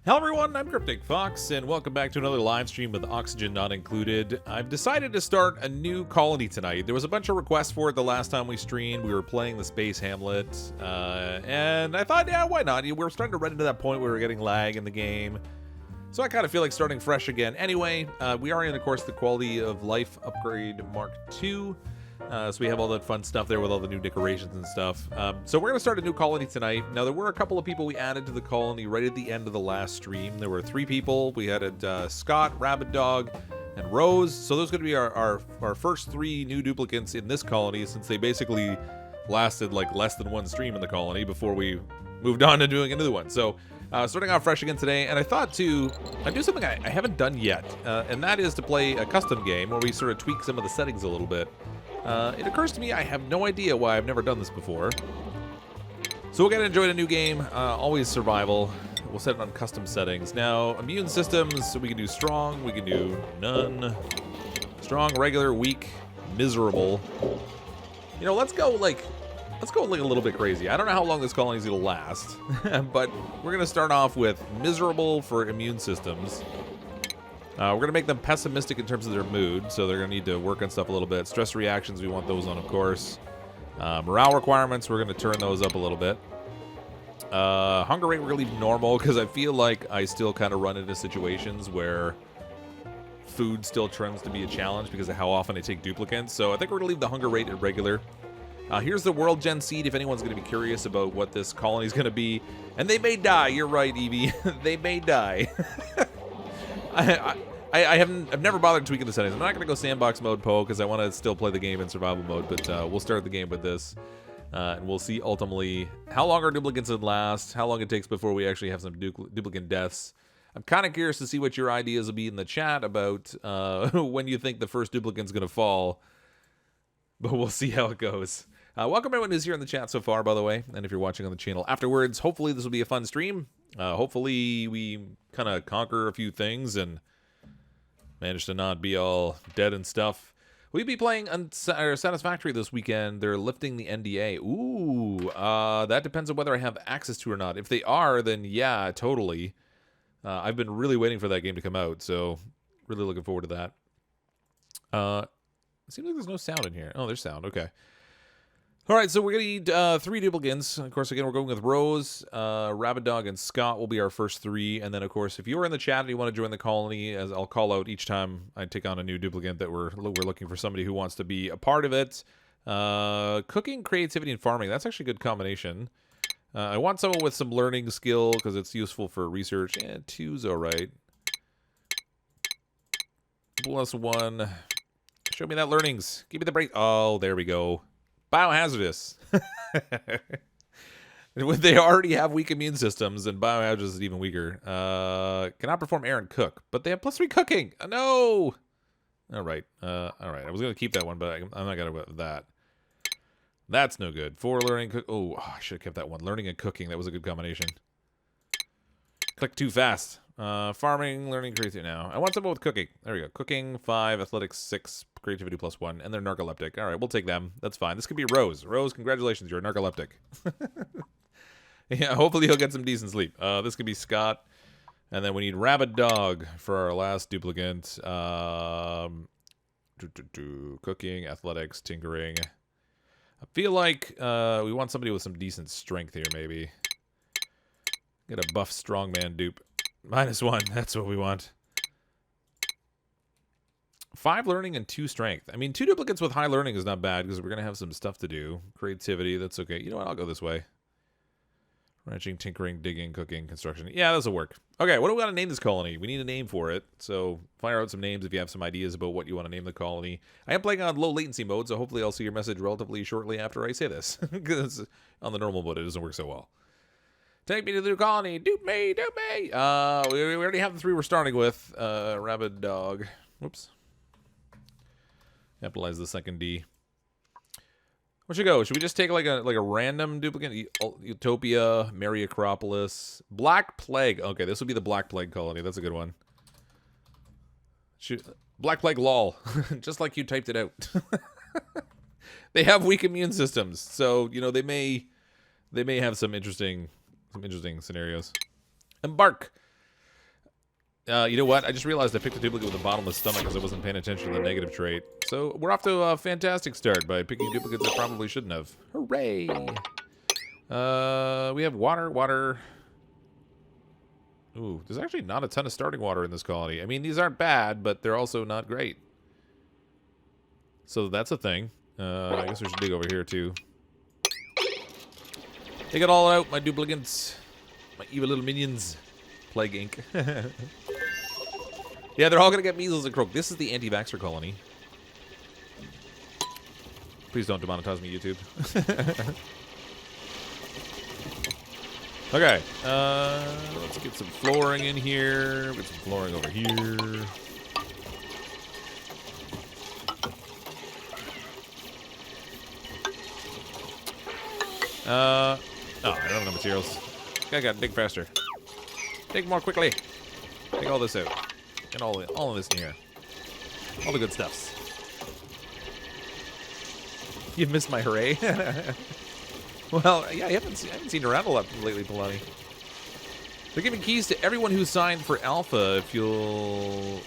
Hello everyone, I'm CrypticFox, and welcome back to another live stream with oxygen not included. I've decided to start a new colony tonight. There was a bunch of requests for it the last time we streamed. We were playing the Space Hamlet, and I thought, yeah, why not? We were starting to run into that point where we were getting lag in the game. So I kind of feel like starting fresh again. Anyway, we are in, of course, the Quality of Life Upgrade Mark II. So we have all that fun stuff there with all the new decorations and stuff. So we're going to start a new colony tonight. Now, there were a couple of people we added to the colony right at the end of the last stream. There were 3 people. We added Scott, Rabbit Dog, and Rose. So those are going to be our first 3 new duplicants in this colony, since they basically lasted like less than 1 stream in the colony before we moved on to doing another one. So starting out fresh again today, and I thought to do something I haven't done yet, and that is to play a custom game where we sort of tweak some of the settings a little bit. It occurs to me I have no idea why I've never done this before. So we're going to enjoy a new game, always survival. We'll set it on custom settings. Now, immune systems, so we can do strong, we can do none. Strong, regular, weak, miserable. You know, let's go like a little bit crazy. I don't know how long this colony is going to last, but we're going to start off with miserable for immune systems. We're going to make them pessimistic in terms of their mood, so they're going to need to work on stuff a little bit. Stress reactions, we want those on, of course. Morale requirements, we're going to turn those up a little bit. Hunger rate, we're going to leave normal, because I feel like I still kind of run into situations where food still tends to be a challenge because of how often I take duplicants. So I think we're going to leave the hunger rate at regular. Here's the World Gen Seed, if anyone's going to be curious about what this colony is going to be. And they may die, you're right, Evie. They may die. I've never bothered tweaking the settings. I'm not going to go sandbox mode, Poe, because I want to still play the game in survival mode, but we'll start the game with this, and we'll see ultimately how long our duplicates would last, how long it takes before we actually have some duplicate deaths. I'm kind of curious to see what your ideas will be in the chat about when you think the first duplicant's going to fall, but we'll see how it goes. Welcome everyone who's here in the chat so far, by the way, and if you're watching on the channel afterwards, hopefully this will be a fun stream. Hopefully we kind of conquer a few things and manage to not be all dead and stuff. We'll be playing Satisfactory this weekend. They're lifting the NDA. Ooh, that depends on whether I have access to it or not. If they are, then yeah, totally. I've been really waiting for that game to come out, so really looking forward to that. It seems like there's no sound in here. Oh, there's sound. Okay. All right, so we're going to need 3 duplicants. Of course, again, we're going with Rose, Rabbit Dog, and Scott will be our first 3. And then, of course, if you're in the chat and you want to join the colony, as I'll call out each time I take on a new duplicant that we're looking for somebody who wants to be a part of it. Cooking, creativity, and farming. That's actually a good combination. I want someone with some learning skill because it's useful for research. Yeah, 2's all right. +1. Show me that learnings. Give me the break. Oh, there we go. Biohazardous. They already have weak immune systems, and biohazardous is even weaker. Cannot perform air and cook, but they have +3 cooking. No. All right. All right. I was gonna keep that one, but I'm not gonna go with that. That's no good. 4 learning. Oh, I should have kept that one. Learning and cooking. That was a good combination. Click too fast. Farming, learning, creativity now. I want someone with cooking. There we go. Cooking, 5, athletics, 6, creativity +1, and they're narcoleptic. All right, we'll take them. That's fine. This could be Rose. Rose, congratulations. You're narcoleptic. Yeah, hopefully he'll get some decent sleep. This could be Scott. And then we need Rabbit Dog for our last duplicant. Cooking, athletics, tinkering. I feel like we want somebody with some decent strength here, maybe. Get a buff strongman dupe. -1. That's what we want. 5 learning and 2 strength. I mean, 2 duplicates with high learning is not bad because we're going to have some stuff to do. Creativity, that's okay. You know what? I'll go this way. Ranching, tinkering, digging, cooking, construction. Yeah, this will work. Okay, what do we want to name this colony? We need a name for it. So fire out some names if you have some ideas about what you want to name the colony. I am playing on low latency mode, so hopefully I'll see your message relatively shortly after I say this. Because on the normal mode, it doesn't work so well. Take me to the new colony. Dupe me, dupe me. We already have the 3 we're starting with. Rabbit Dog. Whoops. Capitalize the second D. What should go? Should we just take like a random duplicate? Utopia, Mary Acropolis, Black Plague. Okay, this would be the Black Plague colony. That's a good one. Black Plague lol. Just like you typed it out. They have weak immune systems, so you know they may have some interesting scenarios. Embark. You know what? I just realized I picked a duplicate with a bottomless stomach because I wasn't paying attention to the negative trait. So we're off to a fantastic start by picking duplicates I probably shouldn't have. Hooray! We have water. Ooh, there's actually not a ton of starting water in this colony. I mean, these aren't bad, but they're also not great. So that's a thing. I guess we should dig over here, too. Dig it all out, my duplicants. My evil little minions. Plague Inc. Yeah, they're all going to get measles and croak. This is the anti-vaxxer colony. Please don't demonetize me, YouTube. Okay. Let's get some flooring in here. Get some flooring over here. Oh, I don't have the materials. I gotta dig faster. Dig more quickly. Dig all this out. Get all of this in here. All the good stuffs. You've missed my hooray. Well, yeah, I haven't seen you around a lot lately, Polani. They're giving keys to everyone who signed for Alpha. If you'll...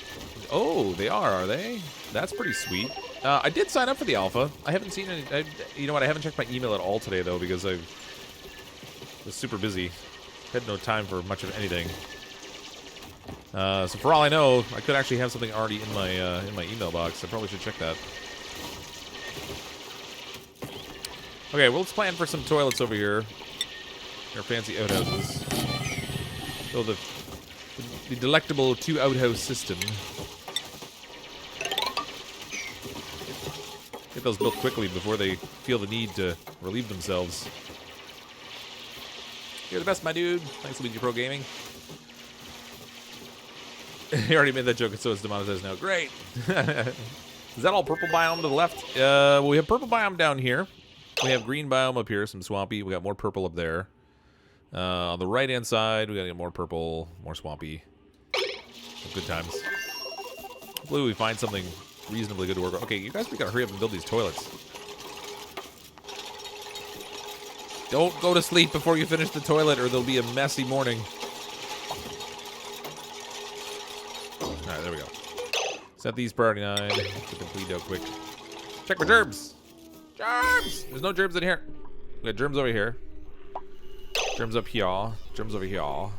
Oh, they are they? That's pretty sweet. I did sign up for the Alpha. I haven't seen any... you know what? I haven't checked my email at all today, though, because I was super busy. Had no time for much of anything. So for all I know, I could actually have something already in my email box. I probably should check that. Okay, well, let's plan for some toilets over here. Our fancy outhouses. So the delectable 2 outhouse system. Get those built quickly before they feel the need to relieve themselves. You're the best, my dude. Thanks, Luigi Pro Gaming. You already made that joke, so it's demonetized now. Great. Is that all purple biome to the left? Well, we have purple biome down here. We have green biome up here, some swampy. We got more purple up there. On the right-hand side, we gotta get more purple, more swampy. Good times. Hopefully we find something reasonably good to work on. Okay, you guys, we gotta hurry up and build these toilets. Don't go to sleep before you finish the toilet, or there'll be a messy morning. Alright, there we go. Set these priority 9 to complete out quick. Check for germs! Germs! There's no germs in here. We got germs over here. Germs up here. Germs over here.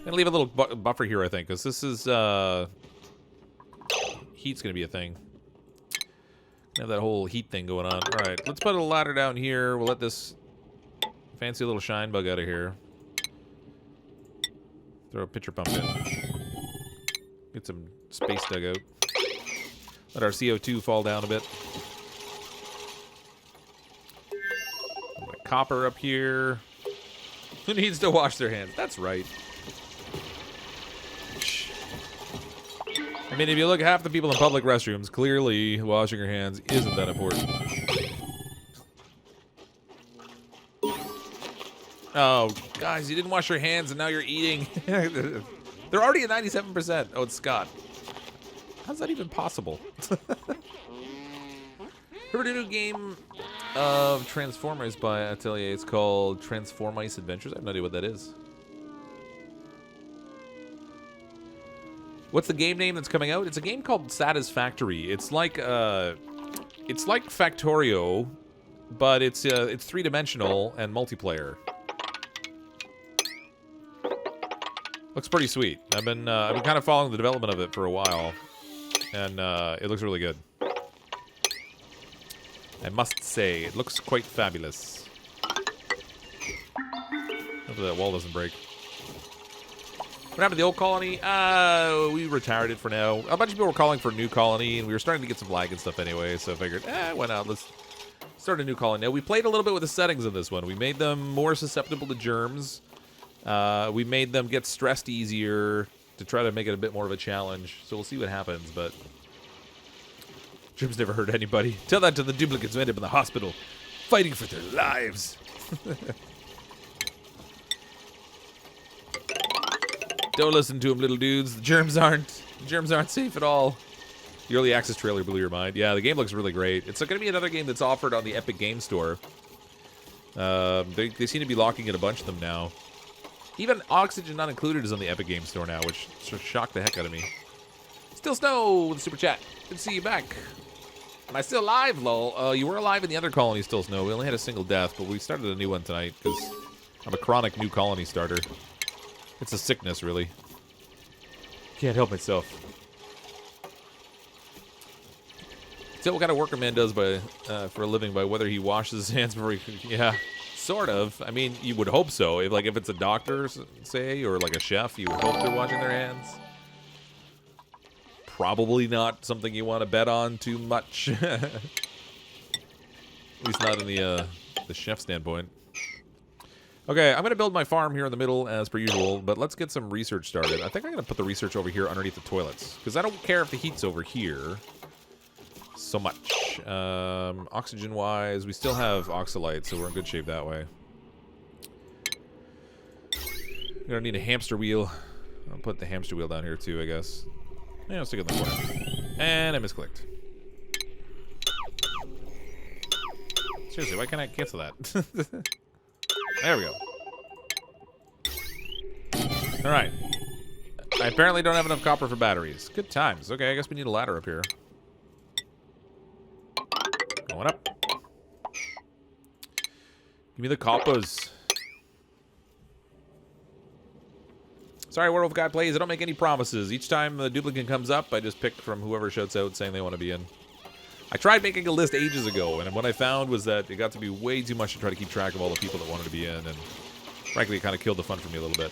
Gonna leave a little buffer here, I think, because this is, heat's gonna be a thing. Have that whole heat thing going on. Alright, let's put a ladder down here. We'll let this fancy little shine bug out of here. Throw a pitcher pump in. Get some space dug out. Let our CO2 fall down a bit. Copper up here. Who needs to wash their hands? That's right. I mean, if you look at half the people in public restrooms, clearly washing your hands isn't that important. Oh, guys, you didn't wash your hands and now you're eating. They're already at 97%. Oh, it's Scott. How's that even possible? Heard a new game of Transformers by Atelier. It's called Transformice Adventures. I have no idea what that is. What's the game name that's coming out? It's a game called Satisfactory. It's like Factorio, but it's 3-dimensional and multiplayer. Looks pretty sweet. I've been kind of following the development of it for a while, and it looks really good. I must say, it looks quite fabulous. Hopefully that wall doesn't break. What happened to the old colony? We retired it for now. A bunch of people were calling for a new colony, and we were starting to get some lag and stuff anyway, so I figured, why not? Let's start a new colony. Now, we played a little bit with the settings of this one. We made them more susceptible to germs. We made them get stressed easier to try to make it a bit more of a challenge. So we'll see what happens, but germs never hurt anybody. Tell that to the duplicates who end up in the hospital fighting for their lives. Don't listen to them, little dudes. The germs aren't safe at all. The early access trailer blew your mind. Yeah, the game looks really great. It's going to be another game that's offered on the Epic Game Store. They seem to be locking in a bunch of them now. Even Oxygen Not Included is on the Epic Games Store now, which shocked the heck out of me. Still Snow with the super chat. Good to see you back. Am I still alive, lol? You were alive in the other colony, Still Snow. We only had a single death, but we started a new one tonight because I'm a chronic new colony starter. It's a sickness, really. Can't help myself. So what kind of work a man does by for a living by whether he washes his hands before he... Yeah, sort of. I mean, you would hope so. If it's a doctor, say, or like a chef, you would hope they're washing their hands. Probably not something you want to bet on too much. At least not in the chef standpoint. Okay, I'm going to build my farm here in the middle as per usual, but let's get some research started. I think I'm going to put the research over here underneath the toilets, because I don't care if the heat's over here so much. Oxygen-wise, we still have oxalite, so we're in good shape that way. We're going to need a hamster wheel. I'll put the hamster wheel down here too, I guess. Yeah, I'll stick it in the corner. And I misclicked. Seriously, why can't I cancel that? There we go. Alright. I apparently don't have enough copper for batteries. Good times. Okay, I guess we need a ladder up here. Going up. Give me the coppers. Sorry, Werewolf Guy Plays. I don't make any promises. Each time the duplicant comes up, I just pick from whoever shouts out saying they want to be in. I tried making a list ages ago, and what I found was that it got to be way too much to try to keep track of all the people that wanted to be in, and frankly, it kind of killed the fun for me a little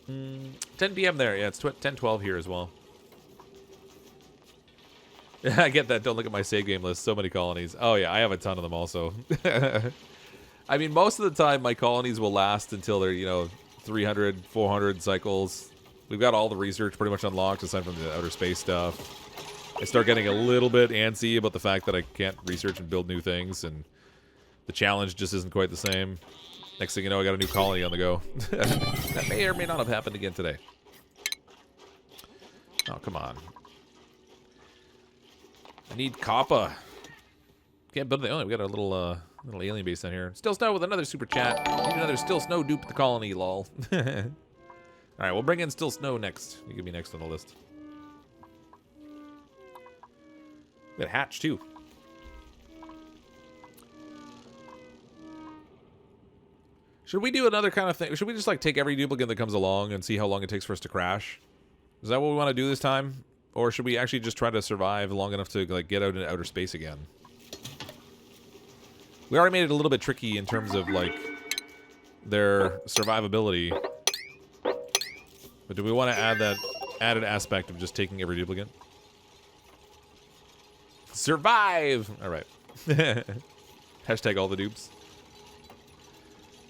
bit. 10 p.m. there. Yeah, it's 10:12 here as well. I get that. Don't look at my save game list. So many colonies. Oh, yeah, I have a ton of them also. I mean, most of the time, my colonies will last until they're, 300, 400 cycles. We've got all the research pretty much unlocked, aside from the outer space stuff. I start getting a little bit antsy about the fact that I can't research and build new things, and the challenge just isn't quite the same. Next thing you know, I got a new colony on the go. That may or may not have happened again today. Oh, come on. I need copper. Can't build it. Oh, we got a little alien base down here. Still Snow with another super chat. Need another Still Snow dupe the colony, lol. Alright, we'll bring in Still Snow next. You can be next on the list. We got Hatch, too. Should we do another kind of thing? Should we just, take every duplicate that comes along and see how long it takes for us to crash? Is that what we want to do this time? Or should we actually just try to survive long enough to, get out into outer space again? We already made it a little bit tricky in terms of, their survivability. But do we want to add that added aspect of just taking every duplicate? Survive! Alright. Hashtag all the dupes.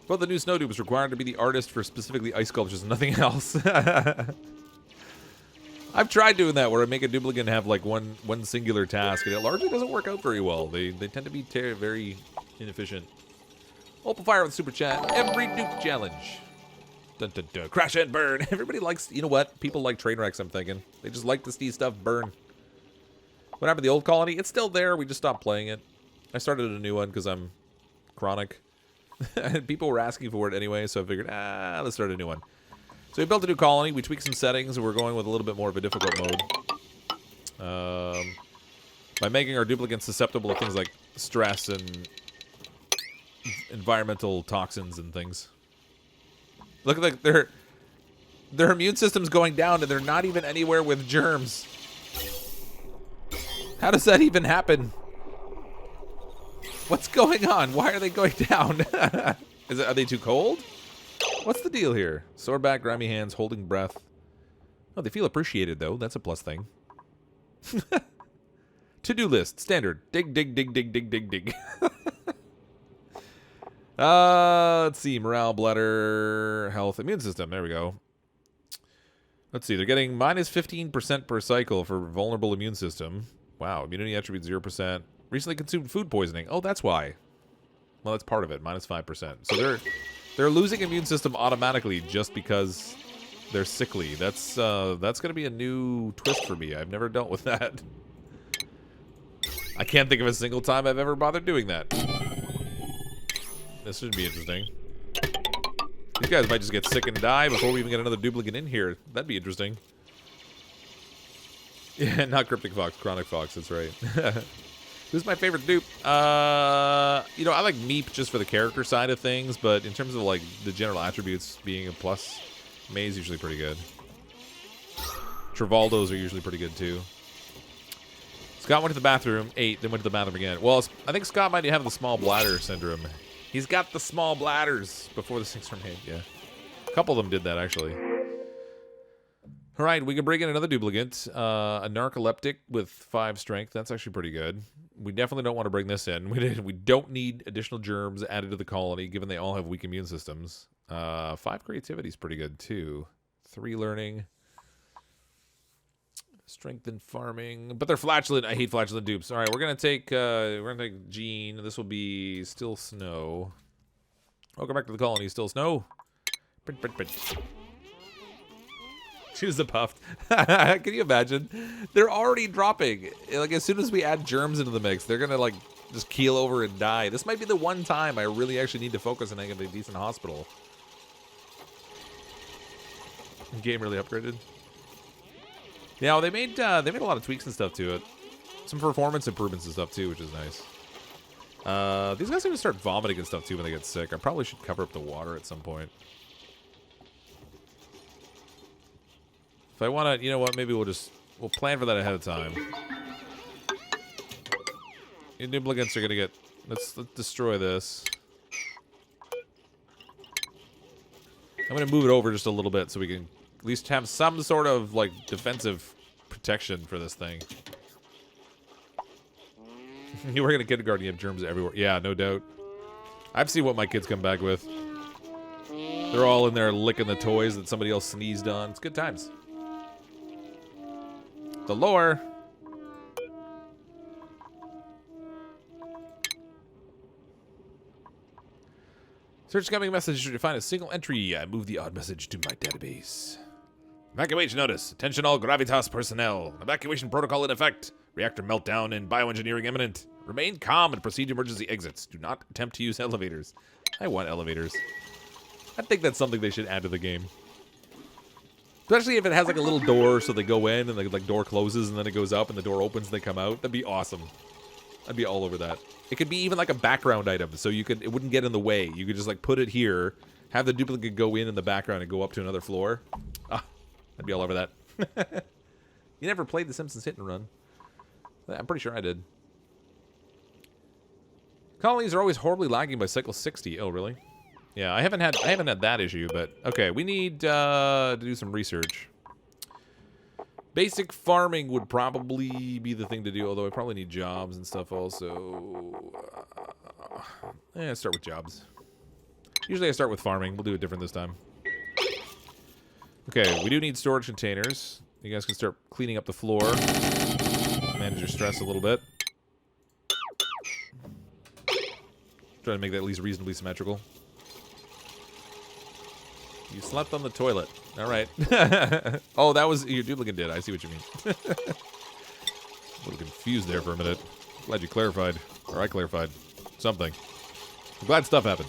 Both the new snow dupes required to be the artist for specifically ice sculptures and nothing else. I've tried doing that where I make a duplicate and have one singular task, and it largely doesn't work out very well. They tend to be very inefficient. Open fire with super chat. Every dupe challenge. Dun, dun, dun. Crash and burn. Everybody likes, you know what? People like train wrecks, I'm thinking. They just like to see stuff burn. What happened to the old colony? It's still there. We just stopped playing it. I started a new one because I'm chronic. People were asking for it anyway, so I figured, let's start a new one. So we built a new colony. We tweaked some settings, and we're going with a little bit more of a difficult mode. By making our duplicants susceptible to things like stress and environmental toxins and things. Look at their immune system's going down, and they're not even anywhere with germs. How does that even happen? What's going on? Why are they going down? Are they too cold? What's the deal here? Sore back, grimy hands, holding breath. Oh, they feel appreciated, though. That's a plus thing. To-do list. Standard. Dig, dig, dig, dig, dig, dig, dig. Let's see. Morale, bladder, health, immune system. There we go. Let's see. They're getting minus 15% per cycle for vulnerable immune system. Wow. Immunity attribute 0%. Recently consumed food poisoning. Oh, that's why. Well, that's part of it. Minus 5%. So they're losing immune system automatically just because they're sickly. That's going to be a new twist for me. I've never dealt with that. I can't think of a single time I've ever bothered doing that. This should be interesting. These guys might just get sick and die before we even get another duplicate in here. That'd be interesting. Yeah, not CrypticFox, ChronicFox, that's right. Who's my favorite dupe? You know, I like Meep just for the character side of things, but in terms of like the general attributes being a plus, May's usually pretty good. Travaldos are usually pretty good too. Scott went to the bathroom, ate, then went to the bathroom again. Well, I think Scott might have the small bladder syndrome. He's got the small bladders before the sinks were made, yeah. A couple of them did that, actually. All right, we can bring in another duplicate. A narcoleptic with 5 strength. That's actually pretty good. We definitely don't want to bring this in. We don't need additional germs added to the colony, given they all have weak immune systems. 5 creativity is pretty good, too. 3 learning. Strength and farming. But they're flatulent. I hate flatulent dupes. All right, we're going to take Gene. This will be Still Snow. Welcome back to the colony, Still Snow. Print, print, print. Choose the puffed. Can you imagine? They're already dropping. Like, as soon as we add germs into the mix, they're gonna like just keel over and die. This might be the one time I really actually need to focus on having a decent hospital. Game really upgraded. Yeah, well, they made a lot of tweaks and stuff to it. Some performance improvements and stuff too, which is nice. These guys are gonna start vomiting and stuff too when they get sick. I probably should cover up the water at some point. If I want to, you know what, maybe we'll plan for that ahead of time. Your duplicants are going to get, let's destroy this. I'm going to move it over just a little bit so we can at least have some sort of, like, defensive protection for this thing. You work in a kindergarten, you have germs everywhere. Yeah, no doubt. I've seen what my kids come back with. They're all in there licking the toys that somebody else sneezed on. It's good times. The lore. Search incoming message. Should you find a single entry, move the odd message to my database. Evacuation notice. Attention all Gravitas personnel. Evacuation protocol in effect. Reactor meltdown and bioengineering imminent. Remain calm and proceed to emergency exits. Do not attempt to use elevators. I want elevators. I think that's something they should add to the game. Especially if it has like a little door so they go in and the like door closes and then it goes up and the door opens and they come out. That'd be awesome. I'd be all over that. It could be even like a background item so it wouldn't get in the way. You could just like put it here, have the duplicate go in the background and go up to another floor. Ah, I'd be all over that. You never played The Simpsons Hit and Run? I'm pretty sure I did. Colonies are always horribly lagging by cycle 60. Oh, really? Yeah, I haven't had that issue, but okay, we need to do some research. Basic farming would probably be the thing to do, although I probably need jobs and stuff also. Start with jobs. Usually I start with farming. We'll do it different this time. Okay, we do need storage containers. You guys can start cleaning up the floor. Manage your stress a little bit. Try to make that at least reasonably symmetrical. You slept on the toilet. All right. Oh, that was your duplicate did. I see what you mean. A little confused there for a minute. Glad you clarified. Or I clarified. Something. I'm glad stuff happened.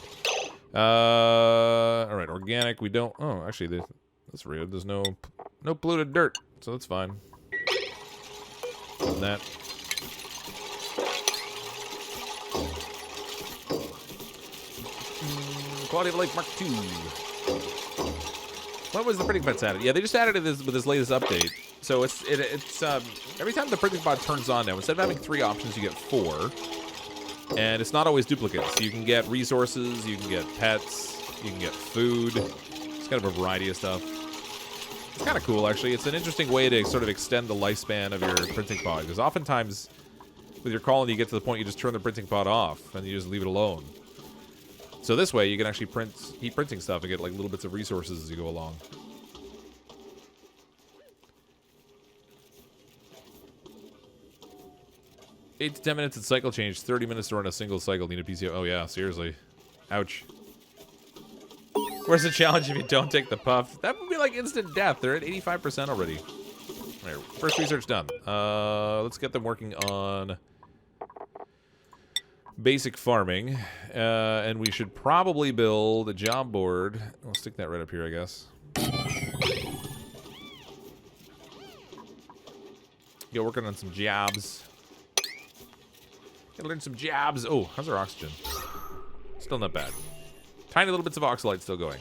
All right. Organic. We don't. Oh, actually, that's weird. There's no polluted dirt. So that's fine. And that. Quality of life Mark 2. When was the printing pods added? Yeah, they just added it with this latest update. So it's every time the printing pod turns on now, instead of having 3 options, you get 4. And it's not always duplicates. You can get resources, you can get pets, you can get food. It's kind of a variety of stuff. It's kind of cool, actually. It's an interesting way to sort of extend the lifespan of your printing pod. Because oftentimes, with your colony, you get to the point you just turn the printing pod off, and you just leave it alone. So this way, you can actually keep printing stuff and get like little bits of resources as you go along. Eight to 10 minutes in cycle change, 30 minutes to run a single cycle. Need a PCO. Oh yeah, seriously. Ouch. Where's the challenge if you don't take the puff? That would be like instant death. They're at 85% already. All right, first research done. Let's get them working on basic farming. And we should probably build a job board. We'll stick that right up here, I guess. Get working on some jobs. Gotta learn some jobs. Oh, how's our oxygen? Still not bad. Tiny little bits of oxalite still going.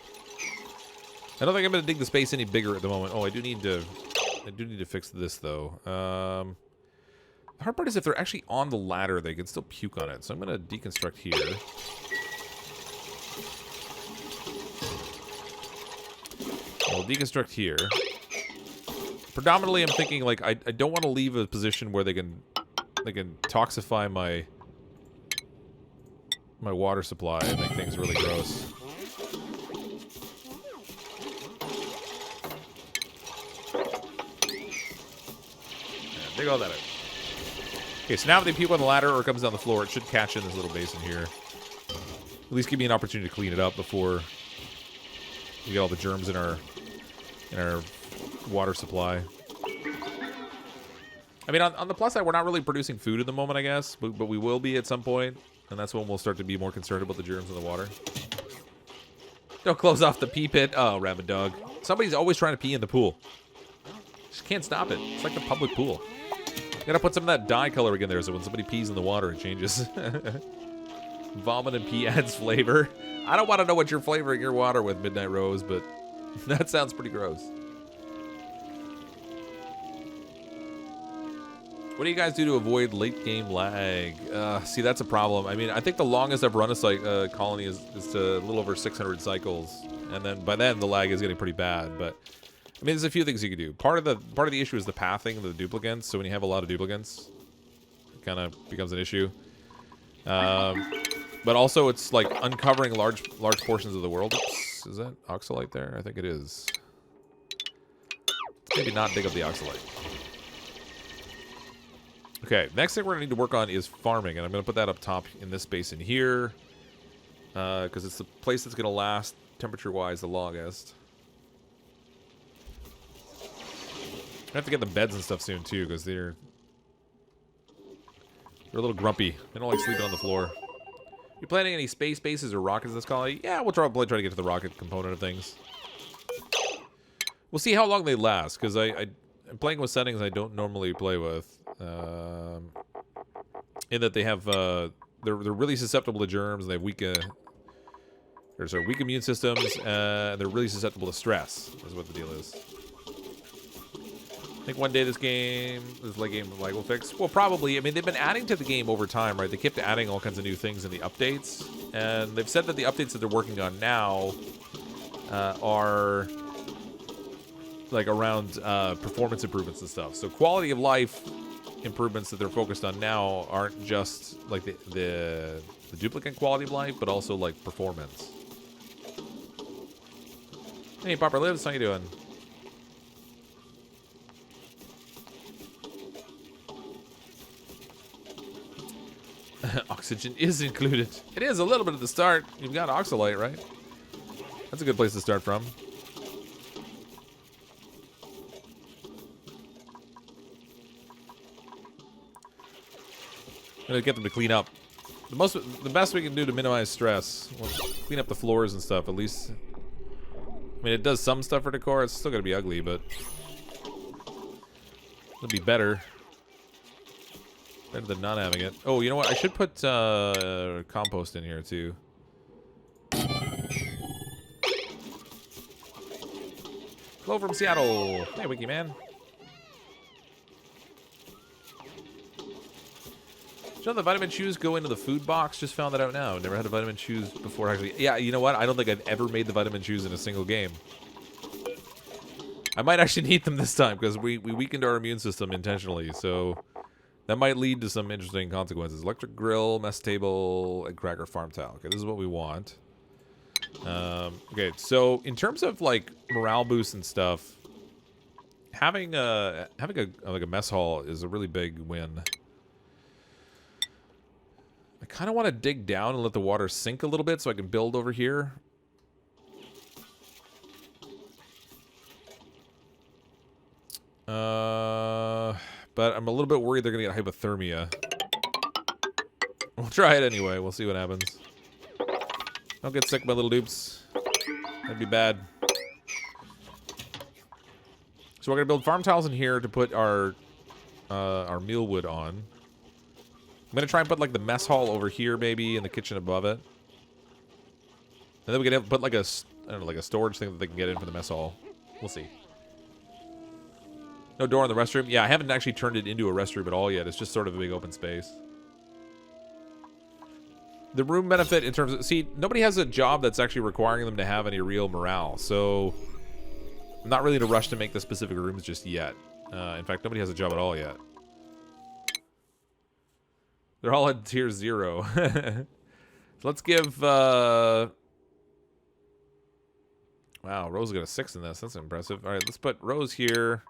I don't think I'm gonna dig the space any bigger at the moment. Oh, I do need to fix this though. The hard part is if they're actually on the ladder, they can still puke on it. So I'm gonna deconstruct here. I'll deconstruct here. Predominantly, I'm thinking like I don't want to leave a position where they can toxify my water supply and make things really gross. Yeah, dig all that out. Okay, so now if they puke on the ladder or it comes down the floor, it should catch in this little basin here. At least give me an opportunity to clean it up before we get all the germs in our water supply. I mean, on the plus side, we're not really producing food at the moment, I guess, but we will be at some point, and that's when we'll start to be more concerned about the germs in the water. Don't close off the pee pit. Oh, rabid dog. Somebody's always trying to pee in the pool. Just can't stop it. It's like the public pool. You gotta put some of that dye coloring in there so when somebody pees in the water, it changes. Vomit and pee adds flavor. I don't want to know what you're flavoring your water with, Midnight Rose, but that sounds pretty gross. What do you guys do to avoid late game lag? See, that's a problem. I mean, I think the longest I've run a colony is to a little over 600 cycles, and then by then the lag is getting pretty bad. But I mean, there's a few things you can do. Part of the issue is the pathing of the duplicants. So when you have a lot of duplicants, it kind of becomes an issue. But also, it's like uncovering large portions of the world. Oops, is that oxalite there? I think it is. Maybe not dig up the oxalite. Okay, next thing we're going to need to work on is farming, and I'm going to put that up top in this basin here, because it's the place that's going to last, temperature-wise, the longest. I have to get the beds and stuff soon, too, because they're a little grumpy. They don't like sleeping on the floor. You planning any space bases or rockets in this colony? Yeah, we'll probably try to get to the rocket component of things. We'll see how long they last, because I'm playing with settings I don't normally play with. In that they have, they're really susceptible to germs, and they have weak immune systems, and they're really susceptible to stress, is what the deal is. I think one day this late game will fix. Well, probably. I mean, they've been adding to the game over time, right? They kept adding all kinds of new things in the updates, and they've said that the updates that they're working on now are like around performance improvements and stuff. So quality of life improvements that they're focused on now aren't just like the duplicant quality of life, but also like performance. Hey, Popper Lives, how you doing? Oxygen is included. It is a little bit at the start. You've got oxalite, right? That's a good place to start from. I'm gonna get them to clean up. The best we can do to minimize stress. We'll clean up the floors and stuff. At least, I mean, it does some stuff for decor. It's still gonna be ugly, but it'll be better. Better than not having it. Oh, you know what? I should put compost in here too. Hello from Seattle. Hey, Wiki Man. You know the vitamin chews go into the food box? Just found that out now. Never had a vitamin chews before actually. Yeah, you know what? I don't think I've ever made the vitamin chews in a single game. I might actually need them this time because we weakened our immune system intentionally, so that might lead to some interesting consequences. Electric grill, mess table, and cracker farm tile. Okay, this is what we want. Okay, so in terms of like morale boosts and stuff, having a mess hall is a really big win. I kind of want to dig down and let the water sink a little bit so I can build over here. But I'm a little bit worried they're going to get hypothermia. We'll try it anyway. We'll see what happens. Don't get sick, my little dupes. That'd be bad. So we're gonna build farm tiles in here to put our meal wood on. I'm gonna try and put like the mess hall over here, maybe, and the kitchen above it. And then we can put like a, I don't know, like a storage thing that they can get in for the mess hall. We'll see. No door in the restroom. Yeah, I haven't actually turned it into a restroom at all yet. It's just sort of a big open space. The room benefit in terms of... See, nobody has a job that's actually requiring them to have any real morale. So, I'm not really in a rush to make the specific rooms just yet. In fact, nobody has a job at all yet. They're all at tier 0. So let's give... Wow, Rose got a 6 in this. That's impressive. All right, let's put Rose here.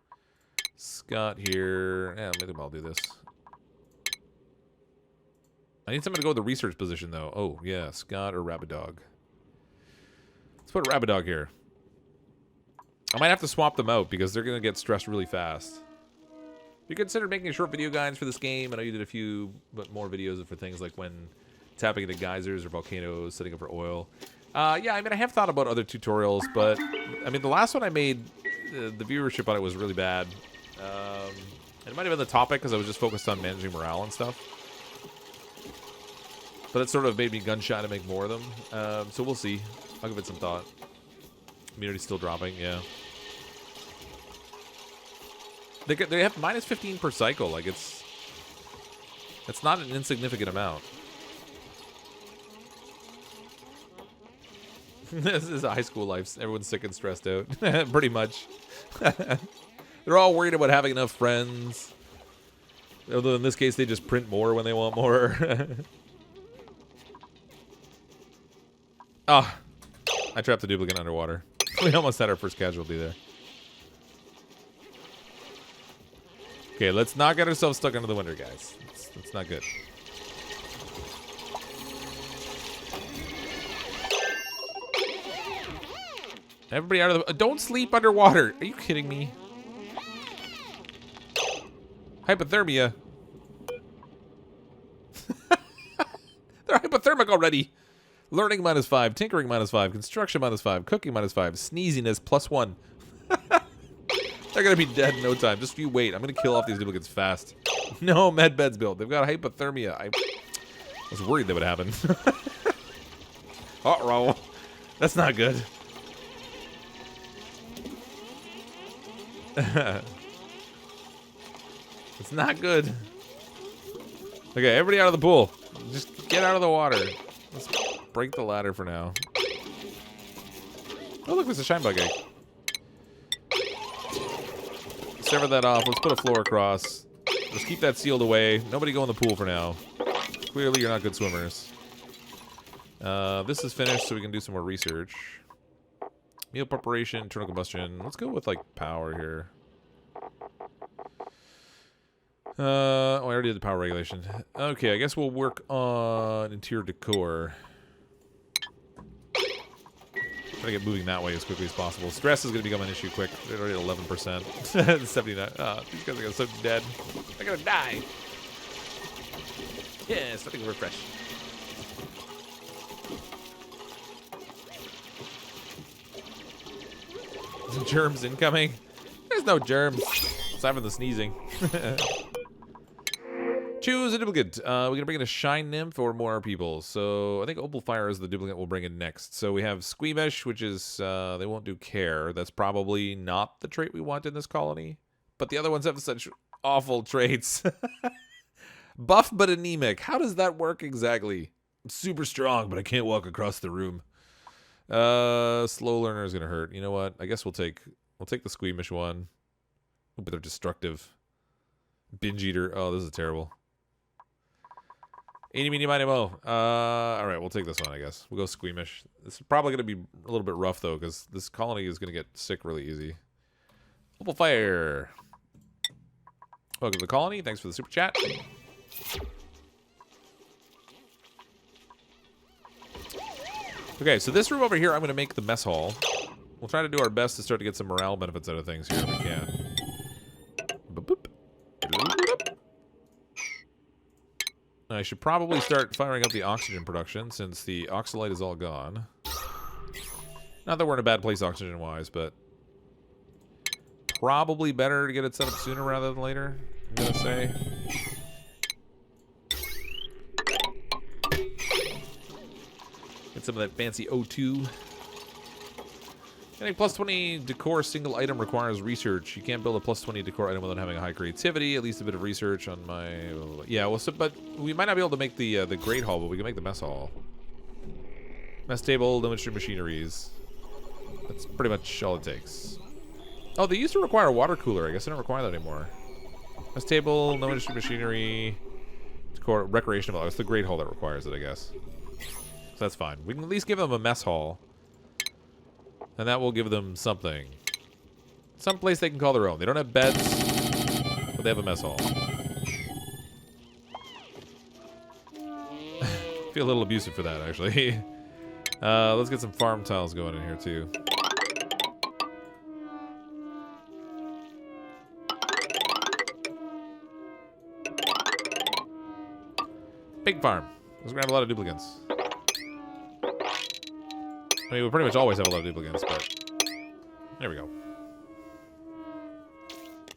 Scott here. Yeah, maybe I'll do this. I need someone to go with the research position, though. Oh, yeah, Scott or Rabidog. Let's put Rabidog here. I might have to swap them out because they're going to get stressed really fast. If you consider making short video guides for this game, I know you did a few more videos for things like when tapping into geysers or volcanoes, setting up for oil. Yeah, I mean, I have thought about other tutorials, but, I mean, the last one I made, the viewership on it was really bad. And it might have been the topic because I was just focused on managing morale and stuff. But it sort of made me gun-shy to make more of them. So we'll see. I'll give it some thought. Immunity's still dropping, yeah. They have -15 per cycle. Like, it's not an insignificant amount. This is high school life. Everyone's sick and stressed out. Pretty much. They're all worried about having enough friends. Although in this case, they just print more when they want more. Ah, I trapped the duplicant underwater. We almost had our first casualty there. Okay, let's not get ourselves stuck under the winter, guys. It's not good. Everybody out of the... Don't sleep underwater. Are you kidding me? Hypothermia. They're hypothermic already. Learning -5, tinkering -5, construction -5, cooking -5, sneeziness +1. They're gonna be dead in no time. Just you wait. I'm gonna kill off these duplicates fast. No med beds built. They've got hypothermia. I was worried that would happen. Uh-oh. That's not good. It's not good. Okay, everybody out of the pool. Just get out of the water. Let's break the ladder for now. Oh, look, there's a shine bug egg. Sever that off. Let's put a floor across. Let's keep that sealed away. Nobody go in the pool for now. Clearly, you're not good swimmers. This is finished, so we can do some more research. Meal preparation, internal combustion. Let's go with, like, power here. Oh, I already did the power regulation. Okay, I guess we'll work on interior decor. Try to get moving that way as quickly as possible. Stress is going to become an issue quick. They're already at 11%. 79. Oh, these guys are going to so dead. They're going to die. Yeah, something to refresh. Germs incoming. There's no germs. Aside from the sneezing. Choose a duplicate. We're going to bring in a Shine Nymph or more people. So I think Opal Fire is the duplicate we'll bring in next. So we have Squeamish, which is, they won't do care. That's probably not the trait we want in this colony. But the other ones have such awful traits. Buff but anemic. How does that work exactly? I'm super strong, but I can't walk across the room. Slow learner is going to hurt. You know what? I guess we'll take the Squeamish one. Ooh, but they're destructive. Binge eater. Oh, this is terrible. Eeny, meeny, miny, mo. Alright, we'll take this one, I guess. We'll go Squeamish. This is probably going to be a little bit rough, though, because this colony is going to get sick really easy. Opal Fire. Welcome to the colony. Thanks for the super chat. Okay, so this room over here, I'm going to make the mess hall. We'll try to do our best to start to get some morale benefits out of things here if we can. Boop, boop. I should probably start firing up the oxygen production since the oxalite is all gone. Not that we're in a bad place oxygen-wise, but probably better to get it set up sooner rather than later, I'm gonna say. Get some of that fancy O2. Getting plus 20 decor single item requires research. You can't build a plus 20 decor item without having a high creativity. At least a bit of research on my... Yeah, well, so, but we might not be able to make the great hall, but we can make the mess hall. Mess table, limited machineries. That's pretty much all it takes. Oh, they used to require a water cooler. I guess they don't require that anymore. Mess table, no industry machinery, decor, recreational. It's the great hall that requires it, I guess. So that's fine. We can at least give them a mess hall. And that will give them something. Some place they can call their own. They don't have beds, but they have a mess hall. Feel a little abusive for that, actually. Let's get some farm tiles going in here, too. Big farm. Let's grab a lot of duplicants. I mean, we pretty much always have a lot of duplicants, but... There we go.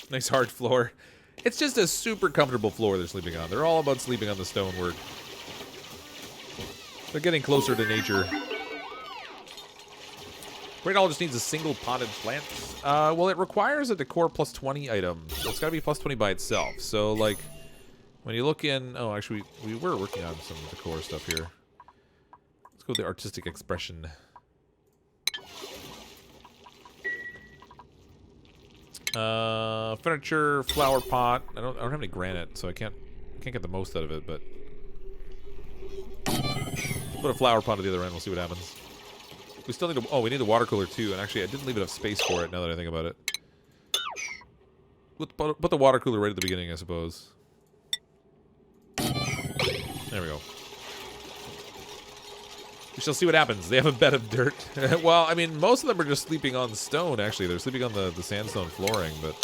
Nice hard floor. It's just a super comfortable floor they're sleeping on. They're all about sleeping on the stonework. They're getting closer to nature. Great Hall just needs a single potted plant. Well, it requires a decor plus 20 item. So it's got to be plus 20 by itself. So, like, when you look in... Oh, actually, we were working on some decor stuff here. Let's go with the artistic expression. Furniture, flower pot. I don't have any granite, so I can't get the most out of it, but put a flower pot at the other end, we'll see what happens. We still need we need the water cooler too, and actually I didn't leave enough space for it now that I think about it. Put the water cooler right at the beginning, I suppose. There we go. We shall see what happens. They have a bed of dirt. Well, I mean, most of them are just sleeping on stone, actually. They're sleeping on the sandstone flooring, but...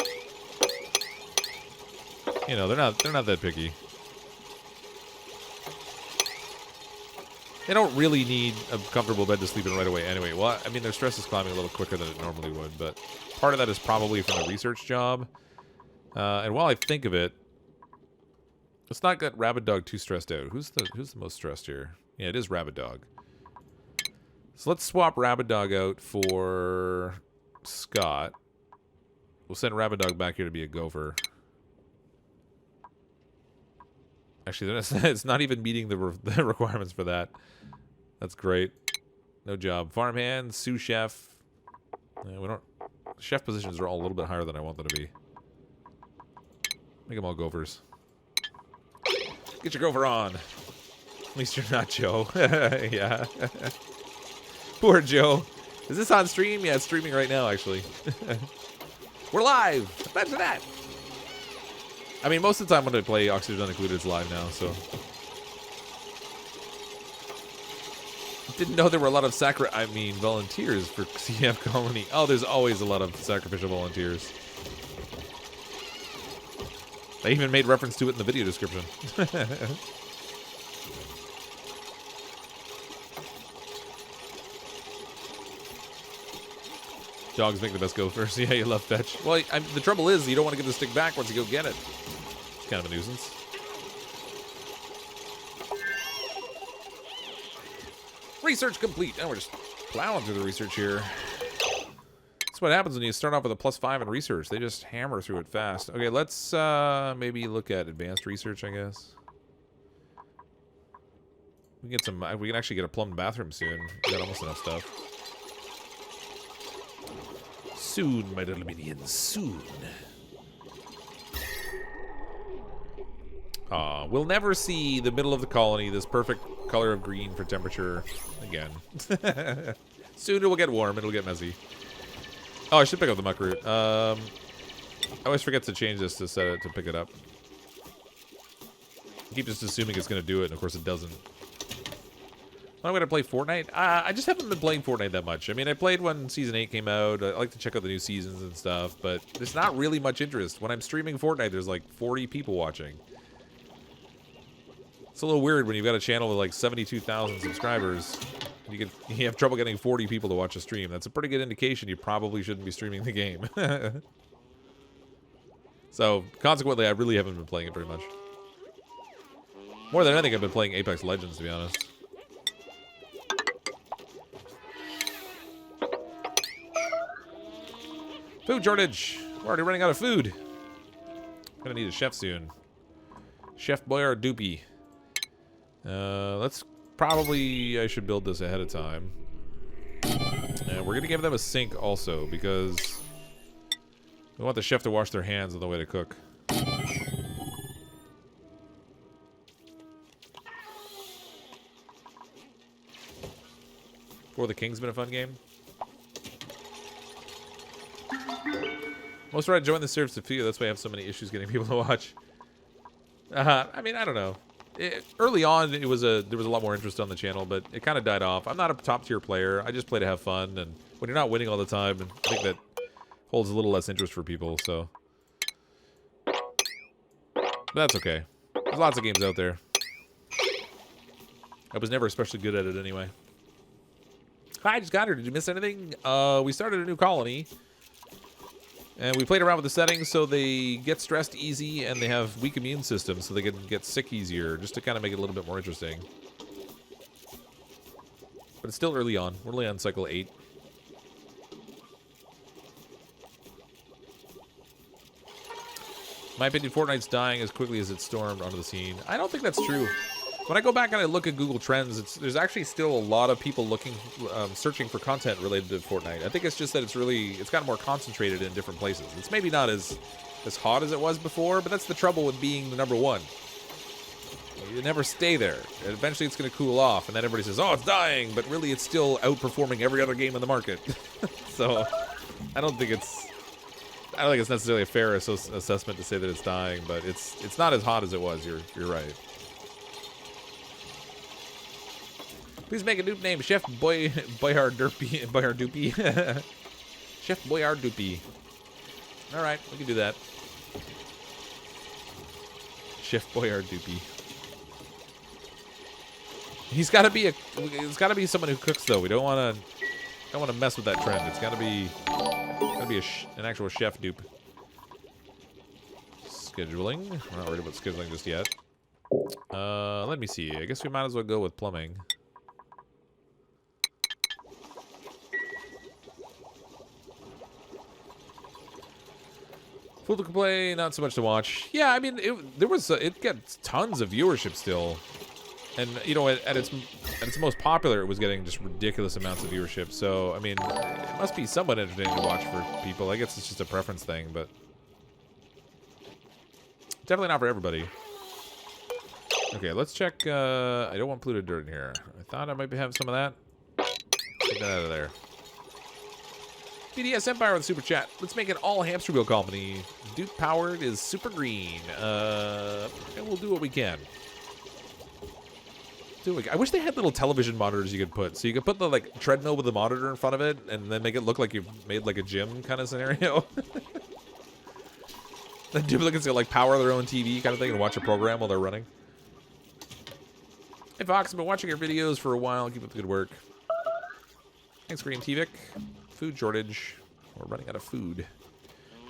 You know, they're not that picky. They don't really need a comfortable bed to sleep in right away anyway. Well, I mean, their stress is climbing a little quicker than it normally would, but part of that is probably from the research job. And while I think of it, let's not get Rabbit Dog too stressed out. Who's the most stressed here? Yeah, it is Rabbit Dog. So let's swap Rabbit Dog out for Scott. We'll send Rabbit Dog back here to be a gopher. Actually, it's not even meeting the requirements for that. That's great. No job. Farmhand, sous chef. We don't. Chef positions are all a little bit higher than I want them to be. Make them all gophers. Get your gopher on. At least you're not Joe. Yeah. Poor Joe. Is this on stream? Yeah, it's streaming right now, actually. We're live! Imagine that! I mean, most of the time when I play Oxygen Not Included, it's live now, so... Didn't know there were a lot of volunteers for CF Colony. Oh, there's always a lot of sacrificial volunteers. They even made reference to it in the video description. Dogs make the best gophers. Yeah, you love fetch. Well, the trouble is, you don't want to give the stick back once you go get it. It's kind of a nuisance. Research complete. Now we're just plowing through the research here. That's what happens when you start off with a +5 in research. They just hammer through it fast. Okay, let's maybe look at advanced research, I guess. We can get some. We can actually get a plumbed bathroom soon. We got almost enough stuff. Soon, my little minions, soon. We'll never see the middle of the colony, this perfect color of green for temperature, again. Soon it will get warm, it'll get messy. Oh, I should pick up the muck root. I always forget to change this to set it to pick it up. I keep just assuming it's going to do it, and of course it doesn't. I'm going to play Fortnite. I just haven't been playing Fortnite that much. I mean, I played when Season 8 came out. I like to check out the new seasons and stuff, but there's not really much interest. When I'm streaming Fortnite, there's like 40 people watching. It's a little weird when you've got a channel with like 72,000 subscribers. You have trouble getting 40 people to watch a stream. That's a pretty good indication you probably shouldn't be streaming the game. So, consequently, I really haven't been playing it very much. More than anything, I've been playing Apex Legends, to be honest. Food shortage! We're already running out of food. Gonna need a chef soon. Chef Boyard Doopy. Let's probably... I should build this ahead of time. And we're gonna give them a sink also, because we want the chef to wash their hands on the way to cook. For the King's been a fun game. Most Reddit joined the servers to few. That's why I have so many issues getting people to watch. I mean, I don't know. Early on, there was a lot more interest on the channel, but it kind of died off. I'm not a top tier player. I just play to have fun, and when you're not winning all the time, I think that holds a little less interest for people. So, but that's okay. There's lots of games out there. I was never especially good at it anyway. Hi, just got here. Did you miss anything? We started a new colony. And we played around with the settings so they get stressed easy and they have weak immune systems so they can get sick easier, just to kind of make it a little bit more interesting. But it's still early on. We're only on cycle 8. In my opinion, Fortnite's dying as quickly as it stormed onto the scene. I don't think that's true. When I go back and I look at Google Trends, there's actually still a lot of people looking, searching for content related to Fortnite. I think it's just that it's gotten more concentrated in different places. It's maybe not as hot as it was before, but that's the trouble with being the #1. You never stay there. And eventually it's going to cool off, and then everybody says, oh, it's dying, but really it's still outperforming every other game in the market. So I don't think it's necessarily a fair assessment to say that it's dying, but it's not as hot as it was. You're right. Please make a noob name, Chef Boyard Doopy. Chef Boyard Doopy. All right, we can do that. Chef Boyard Doopy. It's got to be someone who cooks though. We don't want to mess with that trend. It's got to be an actual chef dupe. Scheduling. We're not worried about scheduling just yet. Let me see. I guess we might as well go with plumbing. Full to complain, not so much to watch. Yeah, I mean, it gets tons of viewership still, and you know, at its most popular, it was getting just ridiculous amounts of viewership. So, I mean, it must be somewhat entertaining to watch for people. I guess it's just a preference thing, but definitely not for everybody. Okay, let's check. I don't want polluted dirt in here. I thought I might have some of that. Get that out of there. BDS Empire with a super chat. Let's make an all hamster wheel company. Duke powered is super green. And we'll do what we can. I wish they had little television monitors you could put. So you could put the like treadmill with the monitor in front of it and then make it look like you've made like a gym kind of scenario. The duplicates can like power their own TV kind of thing and watch a program while they're running. Hey Fox, I've been watching your videos for a while. Keep up the good work. Thanks, Green Tvik. Food shortage. We're running out of food.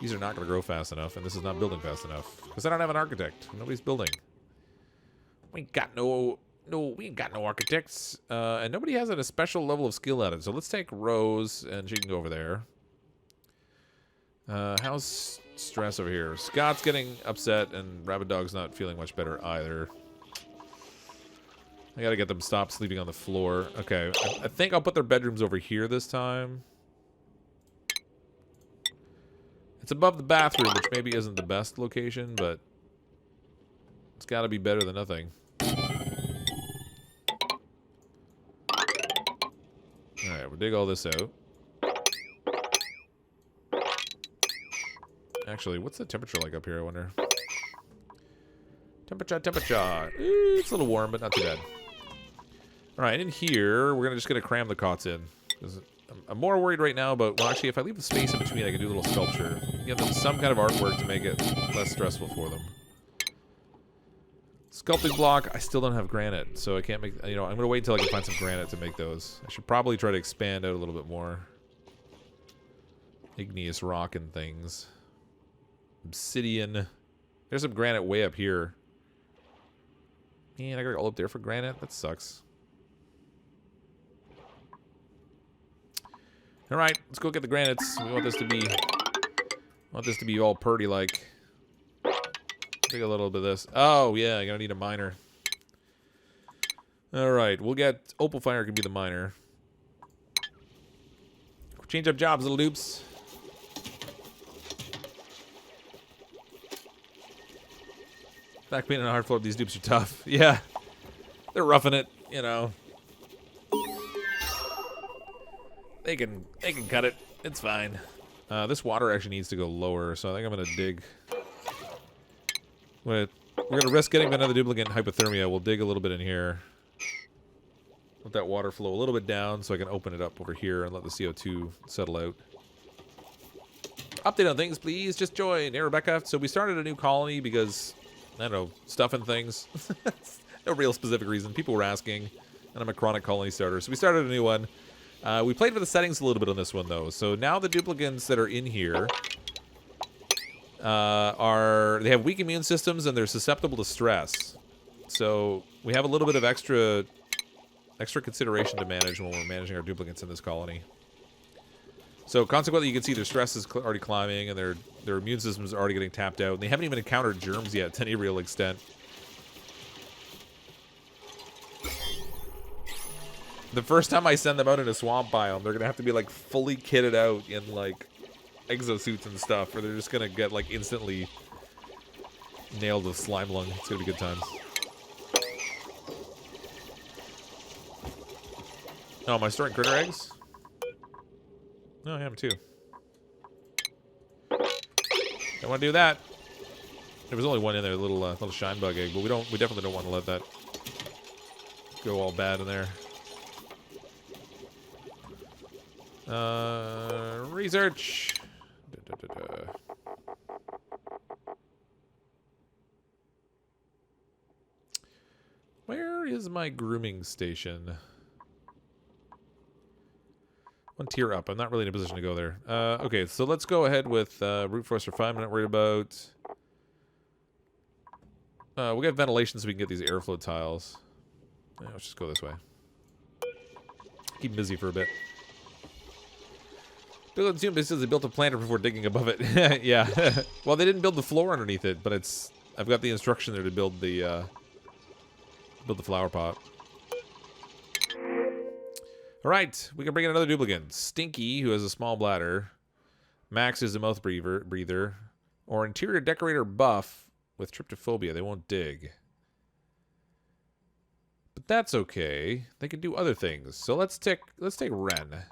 These are not going to grow fast enough, and this is not building fast enough. Because I don't have an architect. Nobody's building. We ain't got no architects. And nobody has a special level of skill at it. So let's take Rose, and she can go over there. How's stress over here? Scott's getting upset, and Rabbit Dog's not feeling much better either. I gotta get them stopped sleeping on the floor. Okay, I think I'll put their bedrooms over here this time. It's above the bathroom, which maybe isn't the best location, but it's gotta be better than nothing. Alright, we'll dig all this out. Actually, what's the temperature like up here, I wonder? Temperature. It's a little warm, but not too bad. Alright, in here, we're just gonna cram the cots in. I'm more worried right now about, well, actually, if I leave the space in between, I can do a little sculpture. Give them some kind of artwork to make it less stressful for them. Sculpting block, I still don't have granite, so I can't make, you know, I'm gonna wait until I can find some granite to make those. I should probably try to expand out a little bit more. Igneous rock and things. Obsidian. There's some granite way up here. Man, I gotta go all up there for granite? That sucks. Alright, let's go get the granites. We want this to be all purdy like. Take a little bit of this. Oh, yeah, I'm gonna need a miner. Alright, we'll get Opal Fire can be the miner. Change up jobs, little dupes. Back paint on a hard floor, these dupes are tough. Yeah. They're roughing it, you know. They can cut it. It's fine. This water actually needs to go lower, so I think I'm gonna dig. We're gonna risk getting another duplicant hypothermia. We'll dig a little bit in here. Let that water flow a little bit down so I can open it up over here and let the CO2 settle out. Update on things, please. Just join. Hey, Rebecca. So we started a new colony because, I don't know, stuff and things. No real specific reason. People were asking, and I'm a chronic colony starter. So we started a new one. We played with the settings a little bit on this one, though. So now the duplicants that are in here they have weak immune systems and they're susceptible to stress. So we have a little bit of extra consideration to manage when we're managing our duplicants in this colony. So consequently, you can see their stress is already climbing and their immune system is already getting tapped out. And they haven't even encountered germs yet to any real extent. The first time I send them out in a swamp biome, they're gonna have to be like fully kitted out in like exosuits and stuff, or they're just gonna get like instantly nailed with slime lung. It's gonna be good times. Oh, am I storing critter eggs? No, I am too. Don't want to do that. There was only one in there, a little shine bug egg, but we definitely don't want to let that go all bad in there. Research. Where is my grooming station? One tier up. I'm not really in a position to go there. Okay, so let's go ahead with root force refinement. Not worried about. We'll get ventilation so we can get these airflow tiles. Yeah, let's just go this way. Keep them busy for a bit. Build assume this is they built a planter before digging above it. Yeah. Well, they didn't build the floor underneath it, but I've got the instruction there to build the flower pot. All right, we can bring in another duplicant. Stinky, who has a small bladder. Max is a mouth breather. Or interior decorator buff with tryptophobia. They won't dig. But that's okay. They can do other things. So let's take Ren.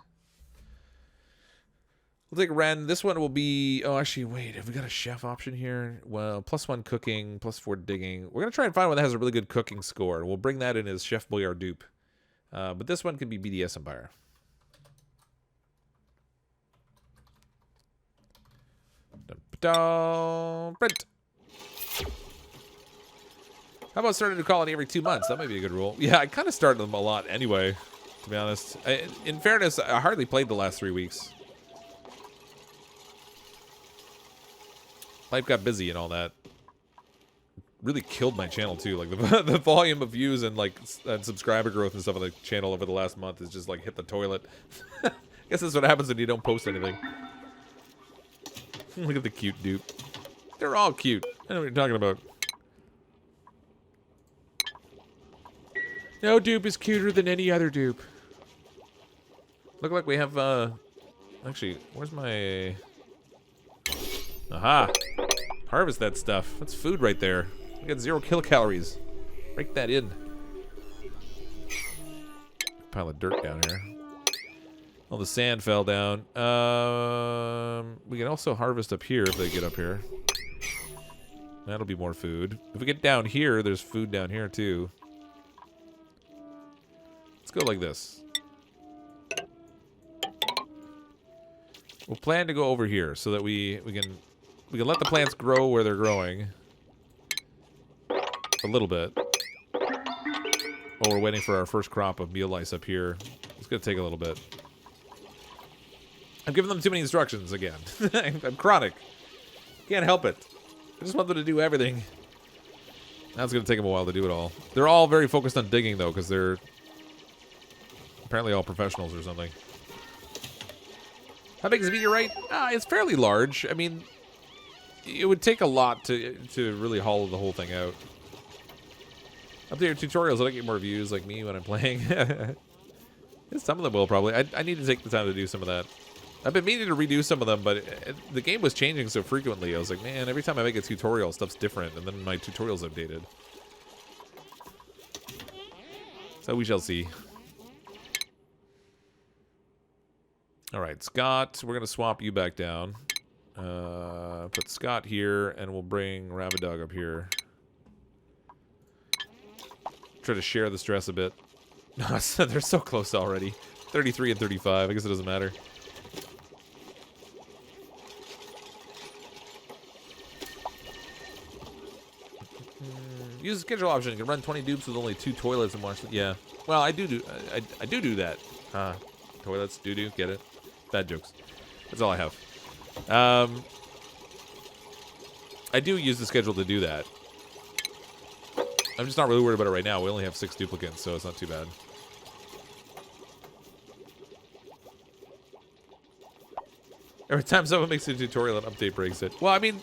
We'll take Ren. This one will be... Oh, actually, wait. Have we got a chef option here? Well, +1 cooking, +4 digging. We're going to try and find one that has a really good cooking score. We'll bring that in as Chef Boyard dupe. But this one can be BDS Empire. Print. How about starting a colony every 2 months? That might be a good rule. Yeah, I kind of started them a lot anyway, to be honest. In fairness, I hardly played the last 3 weeks. Life got busy and all that. Really killed my channel too. Like the volume of views and like and subscriber growth and stuff on the channel over the last month is just like hit the toilet. I guess that's what happens when you don't post anything. Look at the cute dupe. They're all cute. I know what you're talking about. No dupe is cuter than any other dupe. Look like we have actually, where's my... Aha! Harvest that stuff. That's food right there. We got 0 kilocalories. Break that in. Pile of dirt down here. All the sand fell down. We can also harvest up here if they get up here. That'll be more food. If we get down here, there's food down here too. Let's go like this. We'll plan to go over here so that we can let the plants grow where they're growing. A little bit. Oh, we're waiting for our first crop of meal lice up here. It's going to take a little bit. I'm giving them too many instructions again. I'm chronic. Can't help it. I just want them to do everything. Now it's going to take them a while to do it all. They're all very focused on digging, though, because they're apparently all professionals or something. How big is a meteorite? It's fairly large. I mean, it would take a lot to really hollow the whole thing out. Update your tutorials so I get more views like me when I'm playing. Some of them will probably. I need to take the time to do some of that. I've been meaning to redo some of them, but the game was changing so frequently. I was like, man, every time I make a tutorial, stuff's different, and then my tutorial's updated. So we shall see. All right, Scott, we're going to swap you back down. Put Scott here, and we'll bring Rabadog up here. Try to share the stress a bit. They're so close already. 33 and 35. I guess it doesn't matter. Use the schedule option. You can run 20 dupes with only 2 toilets and watch them. Yeah. Well, I do that. Toilets, doo-doo, get it? Bad jokes. That's all I have. I do use the schedule to do that. I'm just not really worried about it right now. We only have 6 duplicants, so it's not too bad. Every time someone makes a tutorial, an update breaks it. Well, I mean,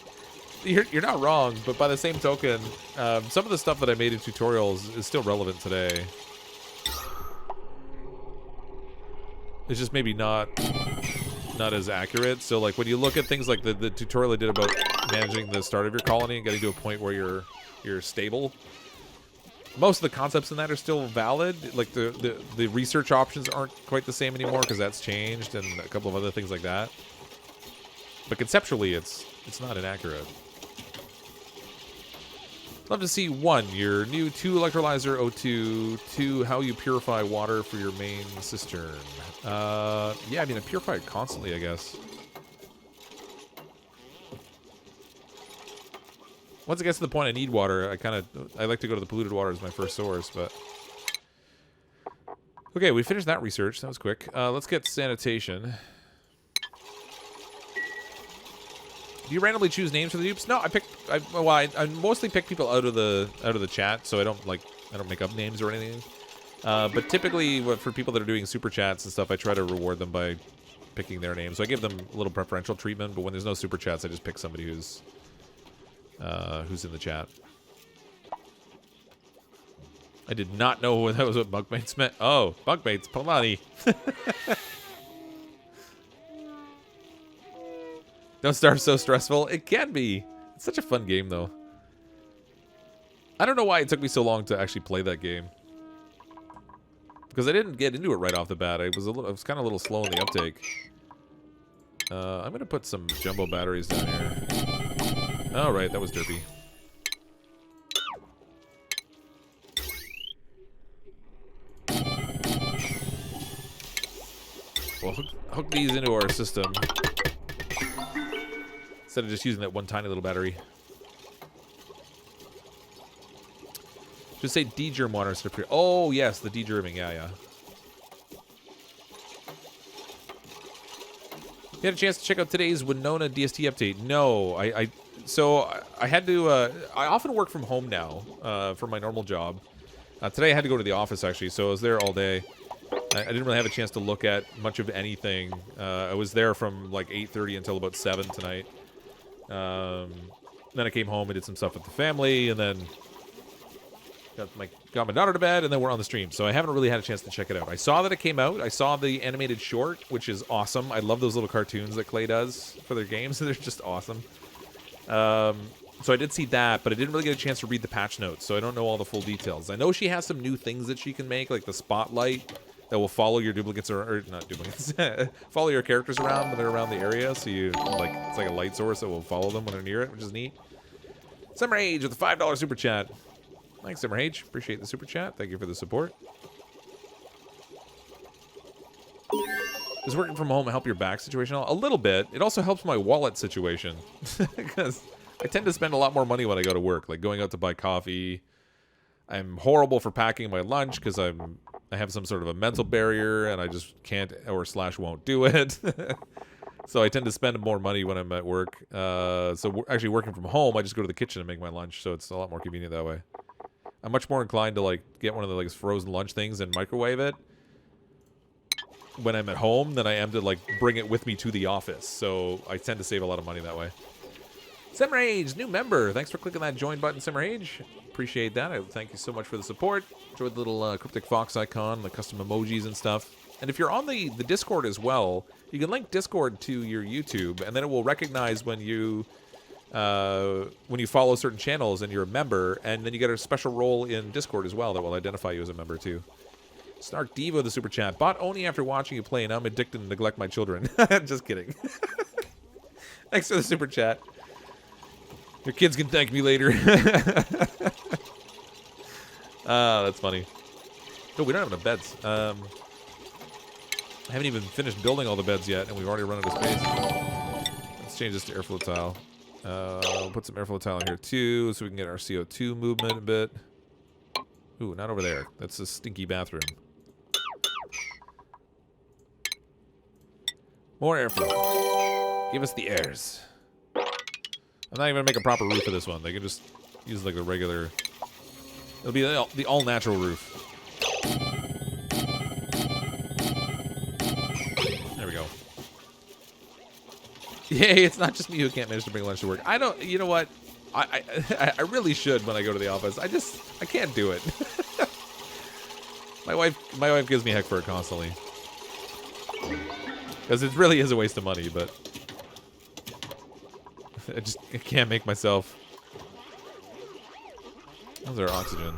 you're not wrong, but by the same token, some of the stuff that I made in tutorials is still relevant today. It's just maybe not as accurate. So, like, when you look at things like the tutorial I did about managing the start of your colony and getting to a point where you're stable, most of the concepts in that are still valid. Like, the research options aren't quite the same anymore because that's changed, and a couple of other things like that. But conceptually, it's not inaccurate. Love to see 1, your new 2 electrolyzer O2, 2, how you purify water for your main cistern. Yeah, I mean, I purify it constantly, I guess. Once it gets to the point I need water, I like to go to the polluted water as my first source, but... Okay, we finished that research. That was quick. Let's get sanitation. Do you randomly choose names for the dupes? No, I mostly pick people out of the chat, so I don't make up names or anything. But typically, for people that are doing super chats and stuff, I try to reward them by picking their names. So I give them a little preferential treatment. But when there's no super chats, I just pick somebody who's in the chat. I did not know that was what bunkmates meant. Oh, bunkmates, Palani. Don't Starve so stressful. It can be. It's such a fun game, though. I don't know why it took me so long to actually play that game. Because I didn't get into it right off the bat. I was kind of a little slow in the uptake. I'm going to put some jumbo batteries down here. Oh, right. That was derpy. We'll hook these into our system. Instead of just using that one tiny little battery. Just say degerm water instead of pure. Oh, yes, the degerming. Yeah. You had a chance to check out today's Winona DST update? No, so I had to. I often work from home now for my normal job. Today I had to go to the office actually, so I was there all day. I didn't really have a chance to look at much of anything. I was there from like 8:30 until about 7 tonight. Then I came home and did some stuff with the family, and then got my daughter to bed, and then we're on the stream. So I haven't really had a chance to check it out. I saw that it came out. I saw the animated short, which is awesome. I love those little cartoons that Clay does for their games. They're just awesome. So I did see that, but I didn't really get a chance to read the patch notes, so I don't know all the full details. I know she has some new things that she can make, like the spotlight that will follow your duplicates, or not duplicates, follow your characters around when they're around the area, so you, like, it's like a light source that will follow them when they're near it, which is neat. Summer Age with a $5 super chat. Thanks, Summer Age. Appreciate the super chat. Thank you for the support. Does working from home help your back situation? A little bit. It also helps my wallet situation. Because I tend to spend a lot more money when I go to work. Like going out to buy coffee, I'm horrible for packing my lunch because I have some sort of a mental barrier and I just can't or / won't do it. So I tend to spend more money when I'm at work. So actually working from home, I just go to the kitchen and make my lunch, so it's a lot more convenient that way. I'm much more inclined to like get one of the like frozen lunch things and microwave it when I'm at home than I am to like bring it with me to the office. So I tend to save a lot of money that way. Simrage, new member. Thanks for clicking that join button, Simrage. Appreciate that. Thank you so much for the support. Enjoyed the little CrypticFox icon, the custom emojis and stuff. And if you're on the Discord as well, you can link Discord to your YouTube, and then it will recognize when you follow certain channels and you're a member, and then you get a special role in Discord as well that will identify you as a member too. Snark Diva, the super chat. Bought only after watching you play, and I'm addicted to neglect my children. Just kidding. Thanks for the super chat. Your kids can thank me later. That's funny. No, we don't have enough beds. I haven't even finished building all the beds yet, and we've already run out of space. Let's change this to airflow tile. We'll put some airflow tile in here too, so we can get our CO2 movement a bit. Ooh, not over there. That's a stinky bathroom. More airflow. Give us the airs. I'm not even gonna make a proper roof for this one. They can just use like the regular. It'll be the all-natural roof. There we go. Yay! It's not just me who can't manage to bring lunch to work. I don't. You know what? I really should when I go to the office. I can't do it. My wife gives me heck for it constantly. Because it really is a waste of money, but I can't make myself. How's our oxygen?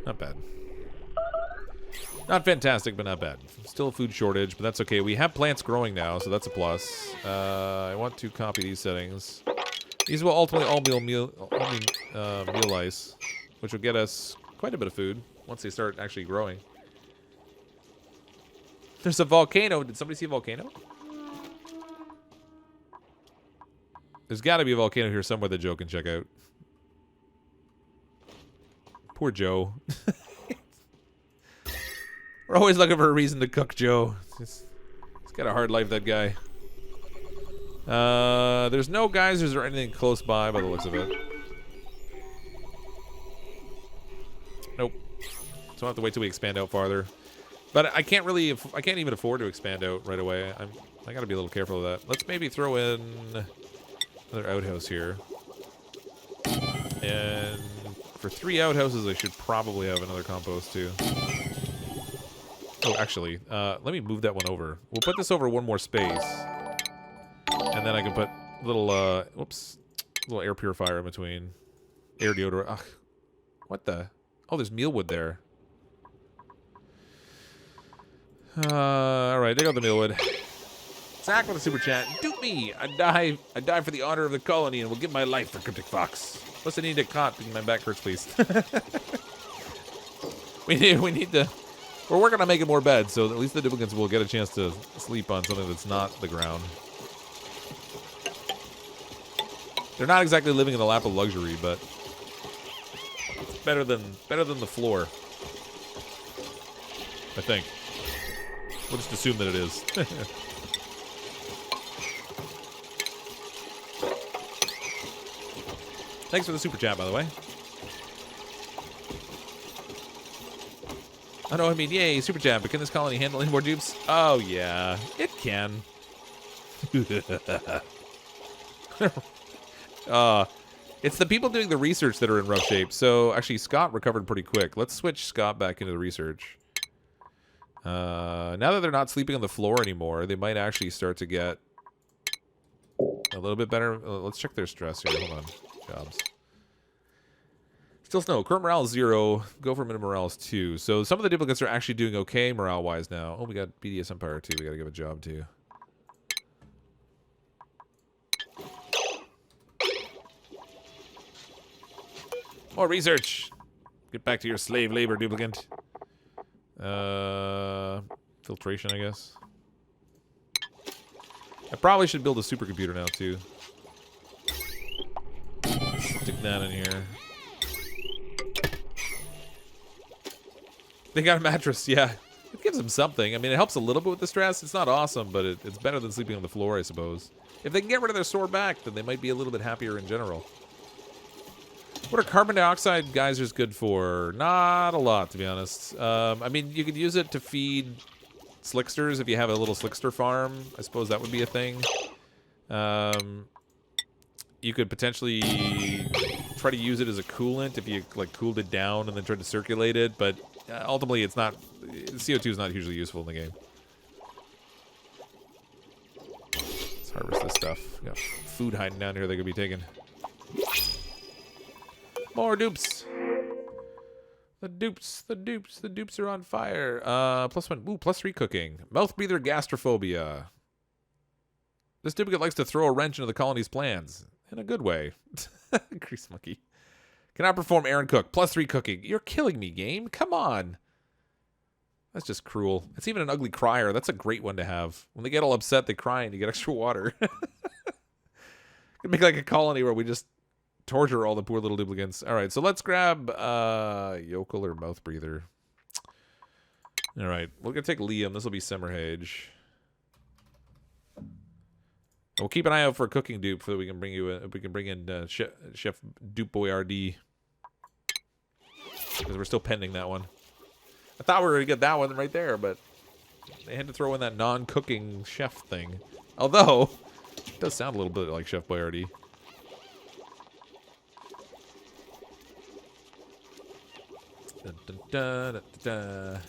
Not bad. Not fantastic, but not bad. Still a food shortage, but that's okay. We have plants growing now, so that's a plus. I want to copy these settings. These will ultimately all be meal ice, which will get us quite a bit of food once they start actually growing. There's a volcano. Did somebody see a volcano? There's got to be a volcano here somewhere that Joe can check out. Poor Joe. We're always looking for a reason to cook Joe. He's got a hard life, that guy. There's no geysers or anything close by the looks of it. Nope. So I'll have to wait till we expand out farther. But I can't even afford to expand out right away. I gotta be a little careful of that. Let's maybe throw in another outhouse here. And for 3 outhouses, I should probably have another compost too. Oh, actually, let me move that one over. We'll put this over one more space. And then I can put little, little air purifier in between. Air deodorizer. Ugh. What the? Oh, there's mealwood there. Alright, there go the mealwood. Zach with a super chat. Duke me! I die for the honor of the colony and will give my life for CrypticFox. Plus I need a cot because my back hurts, please. we need to... We're working on making more beds, so at least the duplicants will get a chance to sleep on something that's not the ground. They're not exactly living in the lap of luxury, but it's better than the floor. I think. We'll just assume that it is. Thanks for the super chat, by the way. Oh no, I mean, yay, super chat, but can this colony handle any more dupes? Oh yeah, it can. It's the people doing the research that are in rough shape. So actually, Scott recovered pretty quick. Let's switch Scott back into the research. Now that they're not sleeping on the floor anymore, they might actually start to get a little bit better. Let's check their stress here. Hold on. Jobs. Still snow. Current morale is 0. Go for minimum morale is 2. So some of the duplicates are actually doing okay morale-wise now. Oh, we got BDS Empire too. We got to give a job too. More research. Get back to your slave labor, duplicant. Filtration, I guess. I probably should build a supercomputer now too. Stick that in here. They got a mattress, yeah. It gives them something. I mean, it helps a little bit with the stress. It's not awesome, but it's better than sleeping on the floor, I suppose. If they can get rid of their sore back, then they might be a little bit happier in general. What are carbon dioxide geysers good for? Not a lot, to be honest. I mean, you could use it to feed slicksters if you have a little slickster farm. I suppose that would be a thing. You could potentially try to use it as a coolant if you like cooled it down and then tried to circulate it, but ultimately it's not. CO2 is not hugely useful in the game. Let's harvest this stuff. We got food hiding down here that could be taken. More dupes. The dupes are on fire. +1. Ooh, +3 cooking. Mouth breather gastrophobia. This duplicate likes to throw a wrench into the colony's plans. In a good way. Grease monkey. Cannot perform errand cook. +3 cooking. You're killing me, game. Come on. That's just cruel. It's even an ugly crier. That's a great one to have. When they get all upset, they cry and you get extra water. Could make like a colony where we just torture all the poor little duplicants. All right, so let's grab yokel or mouth breather. All right, we're gonna take Liam. This will be Simmerhage. We'll keep an eye out for a cooking dupe so that we can bring you. We can bring in Chef Dupe Boy RD because we're still pending that one. I thought we were gonna get that one right there, but they had to throw in that non-cooking chef thing. Although it does sound a little bit like Chef Boy RD. Dun, dun, dun, dun, dun.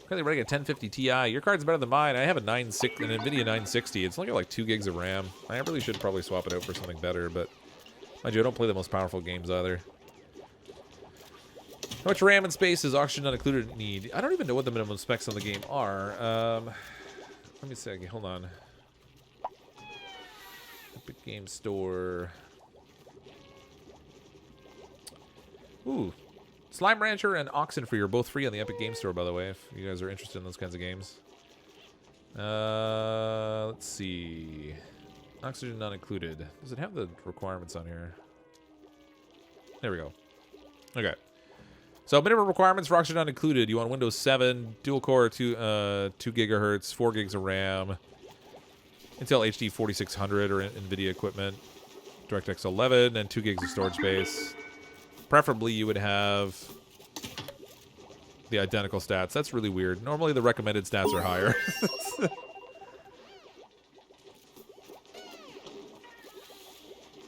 Currently running a 1050 Ti. Your card's better than mine. I have a an NVIDIA 960. It's only got like 2 gigs of RAM. I really should probably swap it out for something better, but mind you, I don't play the most powerful games either. How much RAM and space does Oxygen Not Included need? I don't even know what the minimum specs on the game are. Let me see. Hold on. Epic Game Store. Ooh. Slime Rancher and Oxenfree are both free on the Epic Game Store, by the way, if you guys are interested in those kinds of games. Let's see. Oxygen Not Included. Does it have the requirements on here? There we go. Okay. So minimum requirements for Oxygen Not Included. You want Windows 7, dual core, 2 gigahertz, 4 gigs of RAM, Intel HD 4600 or NVIDIA equipment, DirectX 11, and 2 gigs of storage space. Preferably, you would have the identical stats. That's really weird. Normally, the recommended stats are higher.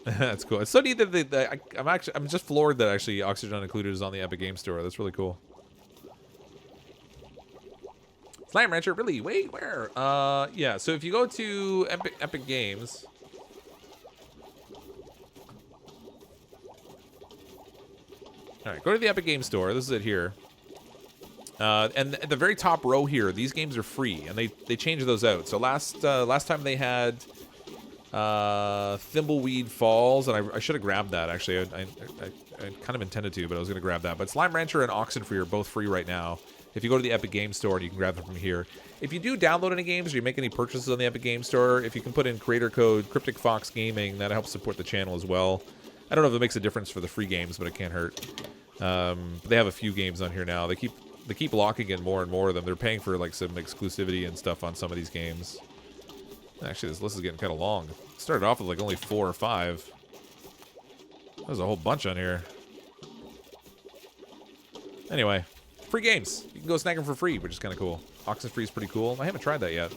That's cool. It's so neat that I'm just floored that actually Oxygen Not Included is on the Epic Game Store. That's really cool. Slime Rancher, really? Wait, where? Yeah. So if you go to Epic Games. All right, go to the Epic Game Store. This is it here. And at the very top row here, these games are free, and they change those out. So last time they had Thimbleweed Falls, and I should have grabbed that, actually. I kind of intended to, but I was going to grab that. But Slime Rancher and Oxenfree are both free right now. If you go to the Epic Game Store, you can grab them from here. If you do download any games or you make any purchases on the Epic Game Store, if you can put in creator code CrypticFox Gaming, that helps support the channel as well. I don't know if it makes a difference for the free games, but it can't hurt. They have a few games on here now. They keep locking in more and more of them. They're paying for like some exclusivity and stuff on some of these games. Actually, this list is getting kind of long. It started off with like only 4 or 5. There's a whole bunch on here. Anyway, free games. You can go snag them for free, which is kind of cool. Oxenfree is pretty cool. I haven't tried that yet.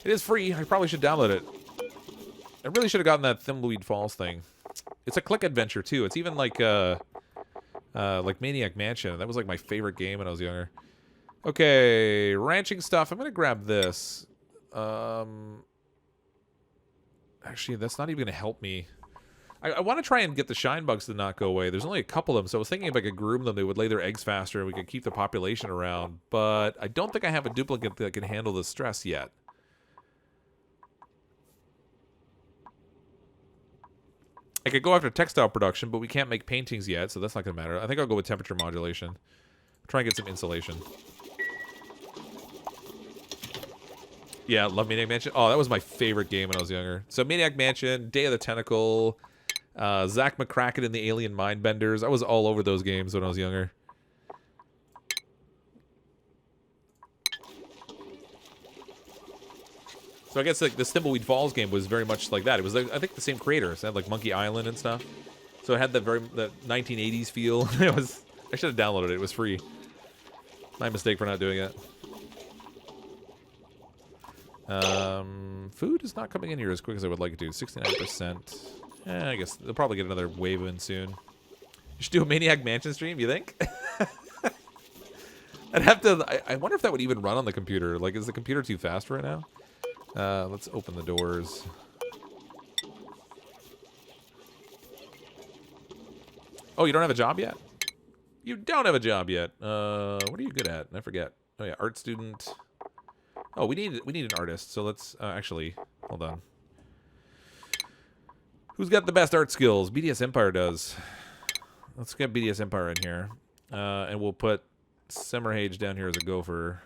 It is free. I probably should download it. I really should have gotten that Thimbleweed Falls thing. It's a click adventure too. It's even like Maniac Mansion. That was like my favorite game when I was younger. Okay, ranching stuff. I'm gonna grab this. Actually, that's not even gonna help me. I want to try and get the shine bugs to not go away. There's only a couple of them, so I was thinking if I could groom them, they would lay their eggs faster, and we could keep the population around. But I don't think I have a duplicate that can handle the stress yet. I could go after textile production, but we can't make paintings yet, so that's not going to matter. I think I'll go with temperature modulation. Try and get some insulation. Yeah, love Maniac Mansion. Oh, that was my favorite game when I was younger. So Maniac Mansion, Day of the Tentacle, Zach McCracken and the Alien Mindbenders. I was all over those games when I was younger. So I guess like the Thimbleweed Falls game was very much like that. It was like, I think the same creators. It had like Monkey Island and stuff. So it had that 1980s feel. I should have downloaded it. It was free. My mistake for not doing it. Food is not coming in here as quick as I would like it to. 69%. I guess they'll probably get another wave in soon. You should do a Maniac Mansion stream, you think? I'd have to... I wonder if that would even run on the computer. Like, is the computer too fast right now? Let's open the doors. Oh, you don't have a job yet? You don't have a job yet. What are you good at? I forget. Oh yeah, art student. Oh, we need an artist. So let's actually hold on. Who's got the best art skills? BDS Empire does. Let's get BDS Empire in here, and we'll put Semmerhage down here as a gopher.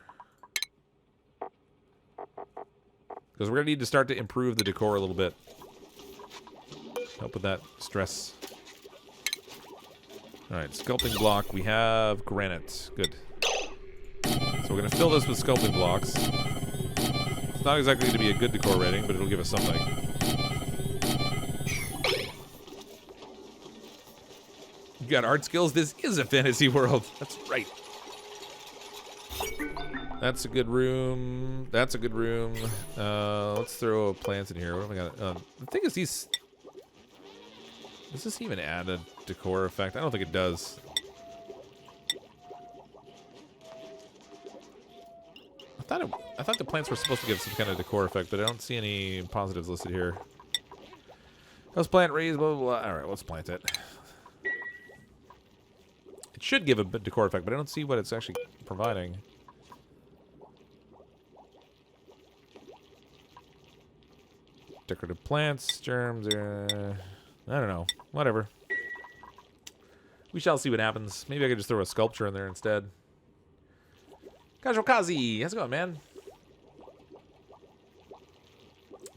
Because we're going to need to start to improve the decor a little bit. Help with that stress. Alright, sculpting block. We have granite. Good. So we're going to fill this with sculpting blocks. It's not exactly going to be a good decor rating, but it'll give us something. You got art skills? This is a fantasy world. That's right. That's a good room. That's a good room. Let's throw plants in here. What have I got? The thing is, does this even add a decor effect? I don't think it does. I thought the plants were supposed to give some kind of decor effect, but I don't see any positives listed here. Let's plant, raise, blah, blah, blah. All right, let's plant it. It should give a decor effect, but I don't see what it's actually providing. Decorative plants, germs, I don't know. Whatever. We shall see what happens. Maybe I could just throw a sculpture in there instead. Casual Kazi, how's it going, man?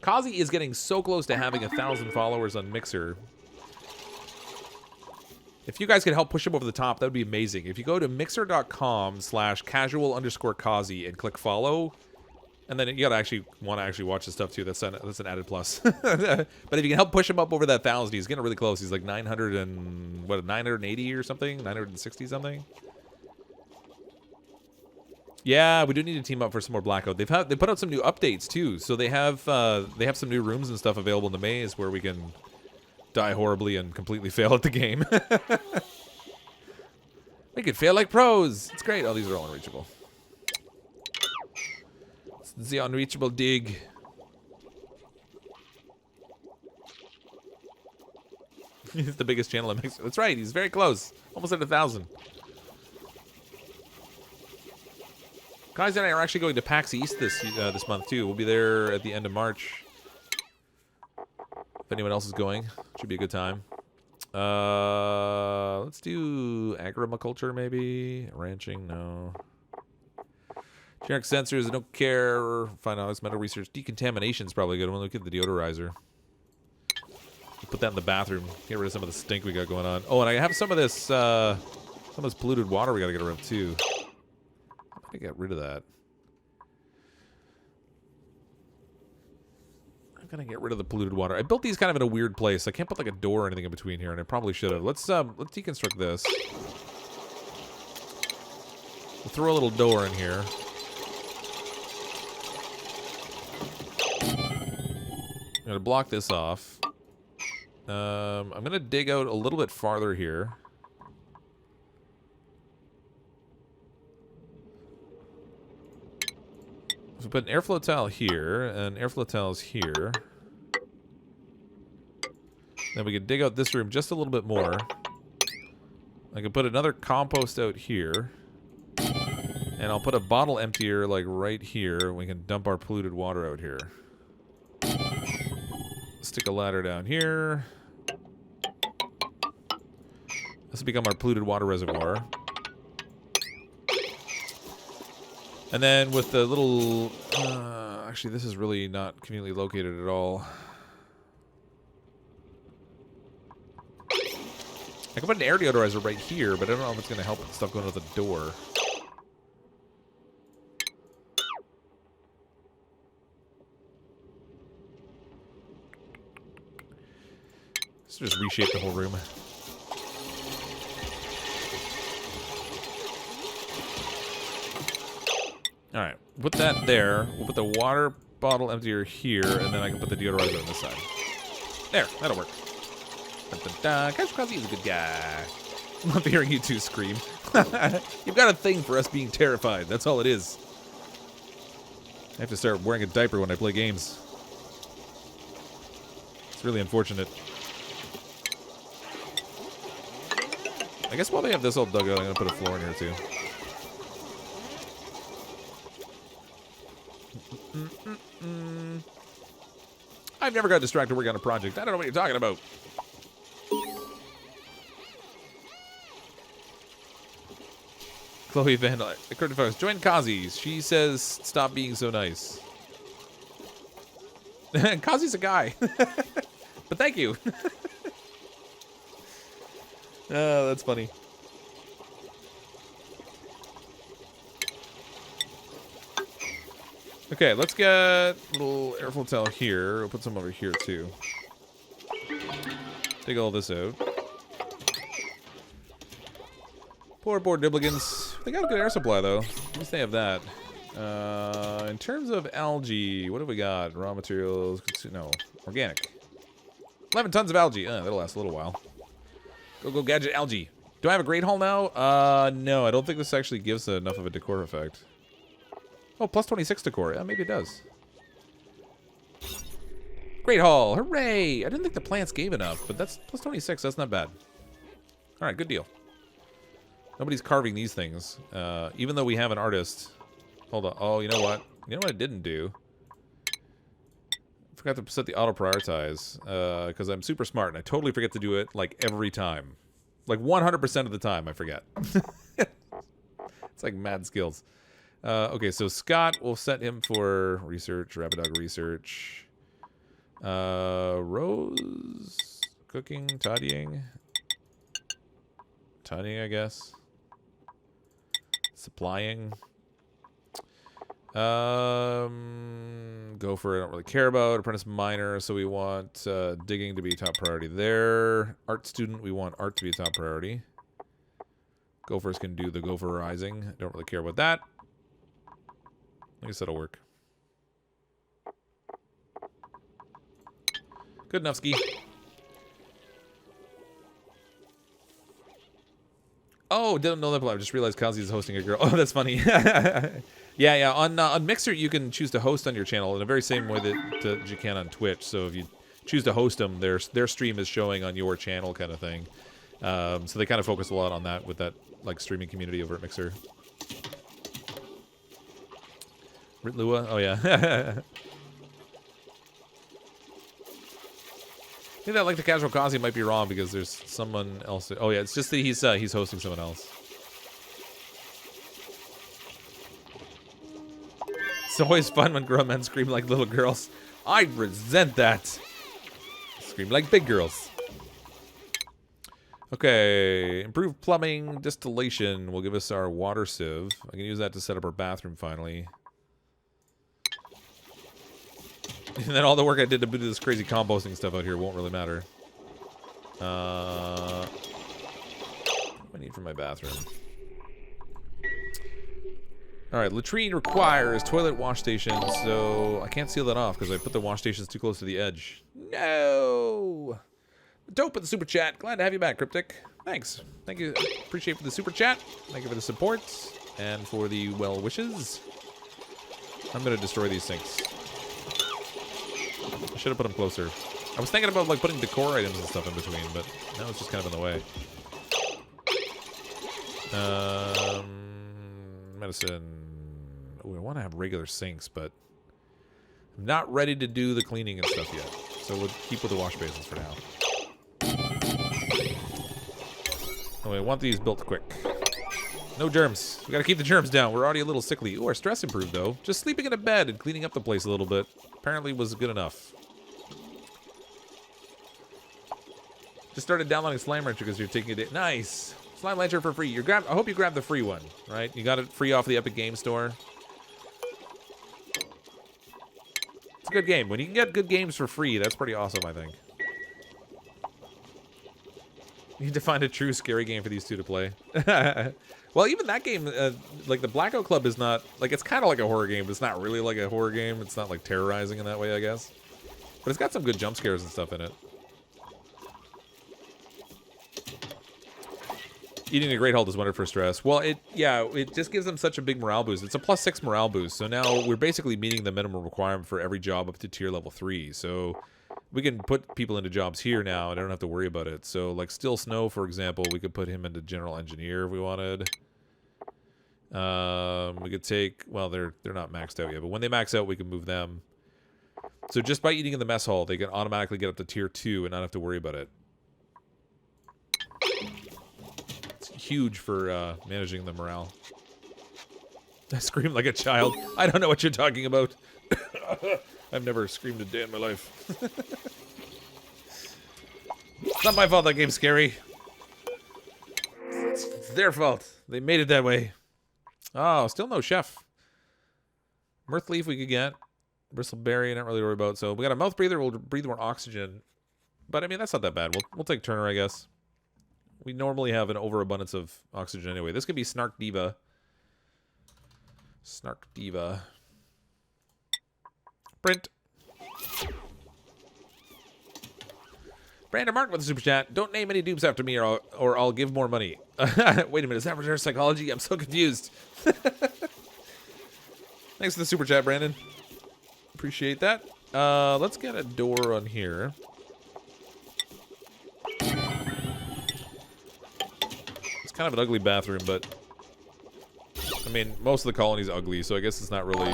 Kazi is getting so close to having 1,000 followers on Mixer. If you guys could help push him over the top, that would be amazing. If you go to mixer.com/casual_Kazi and click follow, and then you gotta want to actually watch the stuff too. That's an added plus. But if you can help push him up over that 1,000, he's getting really close. He's like 980 or something, 960 something. Yeah, we do need to team up for some more Blackout. They put out some new updates too, so they have some new rooms and stuff available in the maze where we can die horribly and completely fail at the game. We could fail like pros. It's great. Oh, these are all unreachable. It's the unreachable dig. He's the biggest channel in Mexico. That's right. He's very close. Almost at 1,000. Guys and I are actually going to PAX East this month too. We'll be there at the end of March. If anyone else is going, should be a good time. Let's do agriculture maybe. Ranching, no. Generic sensors, I don't care. Fine objects, metal research. Decontamination is probably a good one. Look at the deodorizer. Put that in the bathroom. Get rid of some of the stink we got going on. Oh, and I have some of this polluted water we got to get rid of too. I'm gonna get rid of that. I'm gonna get rid of the polluted water. I built these kind of in a weird place. I can't put like a door or anything in between here, and I probably should have. Let's deconstruct this. We'll throw a little door in here. I'm gonna block this off. I'm gonna dig out a little bit farther here. So we put an airflow tile here, and airflow tiles here. Then we can dig out this room just a little bit more. I can put another compost out here. And I'll put a bottle emptier like right here, and we can dump our polluted water out here. Stick a ladder down here. This will become our polluted water reservoir. And then with the little... actually, this is really not conveniently located at all. I can put an air deodorizer right here, but I don't know if it's going to help with stuff going to the door. Let's just reshape the whole room. Alright, put that there. We'll put the water bottle emptier here, and then I can put the deodorizer on this side. There, that'll work. Kazukazi is a good guy. I love hearing you two scream. You've got a thing for us being terrified. That's all it is. I have to start wearing a diaper when I play games. It's really unfortunate. I guess while they have this all dug out, I'm going to put a floor in here too. I've never got distracted working on a project. I don't know what you're talking about. Chloe Van CrypticFox, join Kazi's. She says, stop being so nice. Kazi's a guy. But thank you. Oh, that's funny. Okay, let's get a little air flotel here. We'll put some over here, too. Take all this out. Poor duplicants. They got a good air supply, though. At least they have that. In terms of algae, what have we got? Raw materials. No, organic. 11 tons of algae. That'll last a little while. Go, gadget algae. Do I have a great haul now? No, I don't think this actually gives enough of a decor effect. Oh, plus 26 decor. Yeah, maybe it does. Great haul. Hooray! I didn't think the plants gave enough, but that's plus 26. That's not bad. All right, good deal. Nobody's carving these things, even though we have an artist. Hold on. Oh, you know what? You know what I didn't do? Forgot to set the auto prioritize because I'm super smart and I totally forget to do it like every time. Like 100% of the time I forget. It's like mad skills. Okay, so Scott, we'll set him for research, Rabbit Dog research. Rose, cooking, tidying. Tidying, I guess. Supplying. Gopher, I don't really care about. Apprentice miner, so we want digging to be top priority there. Art student, we want art to be a top priority. Gophers can do the gopherizing. Don't really care about that. I guess that'll work. Good enough, Ski. Oh, didn't know that, but I just realized Kazi is hosting a girl. Oh, that's funny. Yeah. On Mixer, you can choose to host on your channel in the very same way that you can on Twitch. So if you choose to host them, their stream is showing on your channel, kind of thing. So they kind of focus a lot on that with that like streaming community over at Mixer. Ritlua? Oh yeah. I think that like the casual Kazi might be wrong because there's someone else. Oh yeah, it's just that he's hosting someone else. It's always fun when grown men scream like little girls. I resent that. Scream like big girls. Okay, improved plumbing distillation will give us our water sieve. I can use that to set up our bathroom finally. And then all the work I did to do this crazy composting stuff out here won't really matter. What do I need for my bathroom? Alright, latrine requires toilet wash station, so I can't seal that off because I put the wash stations too close to the edge. No! Dope with the super chat. Glad to have you back, Cryptic. Thanks. Thank you. Appreciate for the super chat. Thank you for the support and for the well wishes. I'm going to destroy these sinks. I should have put them closer. I was thinking about like putting decor items and stuff in between, but now it's just kind of in the way. Medicine. Ooh, I want to have regular sinks, but I'm not ready to do the cleaning and stuff yet. So we'll keep with the wash basins for now. Oh, I want these built quick. No germs. We gotta keep the germs down. We're already a little sickly. Ooh, our stress improved though. Just sleeping in a bed and cleaning up the place a little bit apparently was good enough. Just started downloading Slime Rancher because you're taking a day. Nice. Slime Rancher for free. I hope you grabbed the free one, right? You got it free off the Epic Game Store. It's a good game. When you can get good games for free, that's pretty awesome, I think. You need to find a true scary game for these two to play. Well, even that game, like the Blackout Club is not, like it's kind of like a horror game, but it's not really like a horror game. It's not like terrorizing in that way, I guess. But it's got some good jump scares and stuff in it. Eating a Great Halt is wonderful for stress. Well, it just gives them such a big morale boost. It's a +6 morale boost. So now we're basically meeting the minimum requirement for every job up to tier level 3. So we can put people into jobs here now and I don't have to worry about it. So like Still Snow, for example, we could put him into General Engineer if we wanted. We could take, well, they're not maxed out yet, but when they max out, we can move them. So just by eating in the mess hall, they can automatically get up to tier 2 and not have to worry about it. Huge for managing the morale. I scream like a child. I don't know what you're talking about. I've never screamed a day in my life. It's not my fault that game's scary. It's their fault. They made it that way. Oh, still no chef. Mirthleaf we could get. Bristleberry, not really worried about. So we got a mouth breather. We'll breathe more oxygen. But I mean, that's not that bad. We'll take Turner, I guess. We normally have an overabundance of oxygen anyway. This could be Snark Diva. Snark Diva. Print. Brandon Mark with the super chat. Don't name any dupes after me or I'll give more money. Wait a minute, is that reverse psychology? I'm so confused. Thanks for the super chat, Brandon. Appreciate that. Let's get a door on here. Kind of an ugly bathroom, but I mean, most of the colony's ugly, so I guess it's not really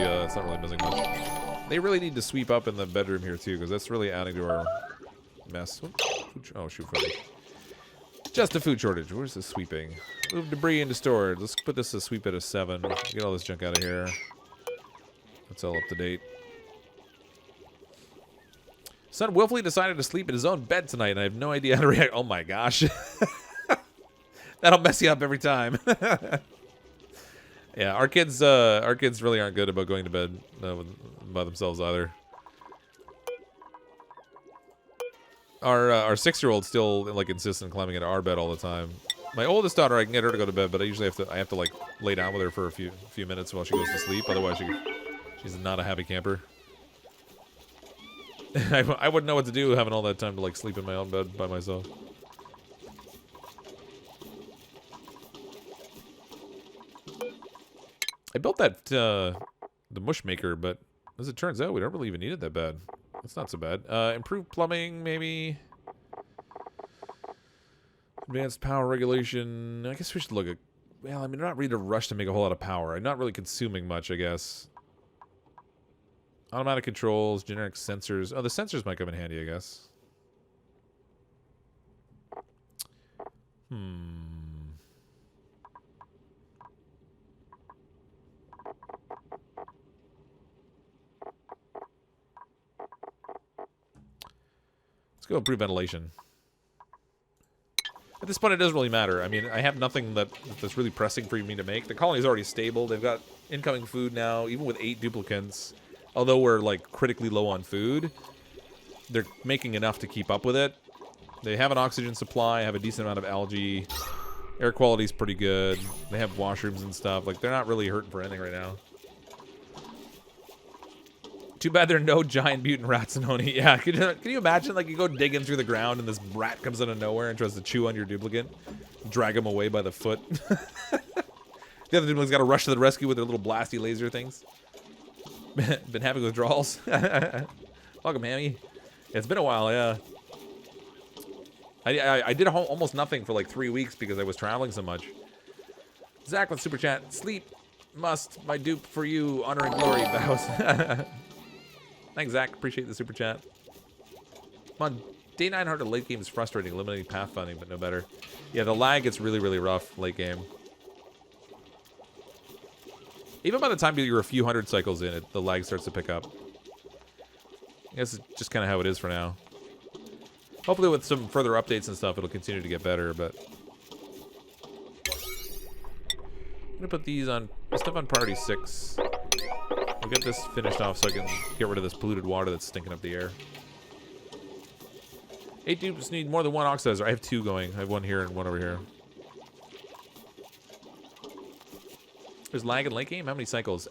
missing much. They really need to sweep up in the bedroom here too, because that's really adding to our mess. Oh, shoot, funny. Just a food shortage. Where's the sweeping? Move debris into storage. Let's put this to sweep at a 7. Get all this junk out of here. That's all up to date. Son willfully decided to sleep in his own bed tonight, and I have no idea how to react. Oh my gosh. That'll mess you up every time. Yeah, our kids really aren't good about going to bed by themselves either. Our 6-year-old still like insists on climbing into our bed all the time. My oldest daughter, I can get her to go to bed, but I usually have to like lay down with her for a few minutes while she goes to sleep. Otherwise, she's not a happy camper. I wouldn't know what to do having all that time to like sleep in my own bed by myself. I built that the mush maker, but as it turns out, we don't really even need it that bad. It's not so bad. Improved plumbing, maybe. Advanced power regulation. I guess we should look at. Well, I mean, I'm not really in a rush to make a whole lot of power. I'm not really consuming much, I guess. Automatic controls, generic sensors. Oh, the sensors might come in handy, I guess. Let's go improve ventilation. At this point, it doesn't really matter. I mean, I have nothing that's really pressing for me to make. The colony's already stable. They've got incoming food now, even with 8 duplicants. Although we're, like, critically low on food, they're making enough to keep up with it. They have an oxygen supply, have a decent amount of algae. Air quality's pretty good. They have washrooms and stuff. Like, they're not really hurting for anything right now. Too bad there are no giant mutant rats in Oni. Yeah, can you imagine, like, you go digging through the ground and this rat comes out of nowhere and tries to chew on your duplicate? Drag him away by the foot. The other duplicate's got to rush to the rescue with their little blasty laser things. Been having withdrawals. Welcome, Hammy. It's been a while, yeah. I did almost nothing for like 3 weeks because I was traveling so much. Zach with super chat. Sleep must my dupe for you. Honor and glory vows. Thanks, Zach. Appreciate the super chat. Come on, day 9 hard to late game is frustrating. Eliminating path funding, but no better. Yeah, the lag gets really, really rough late game. Even by the time you're a few hundred cycles in, the lag starts to pick up. I guess it's just kind of how it is for now. Hopefully with some further updates and stuff, it'll continue to get better, but... I'm gonna put these on, stuff on priority 6. I'll get this finished off so I can get rid of this polluted water that's stinking up the air. 8 dupes need more than 1 oxidizer. I have 2 going. I have 1 here and 1 over here. There's lag in late game? How many cycles?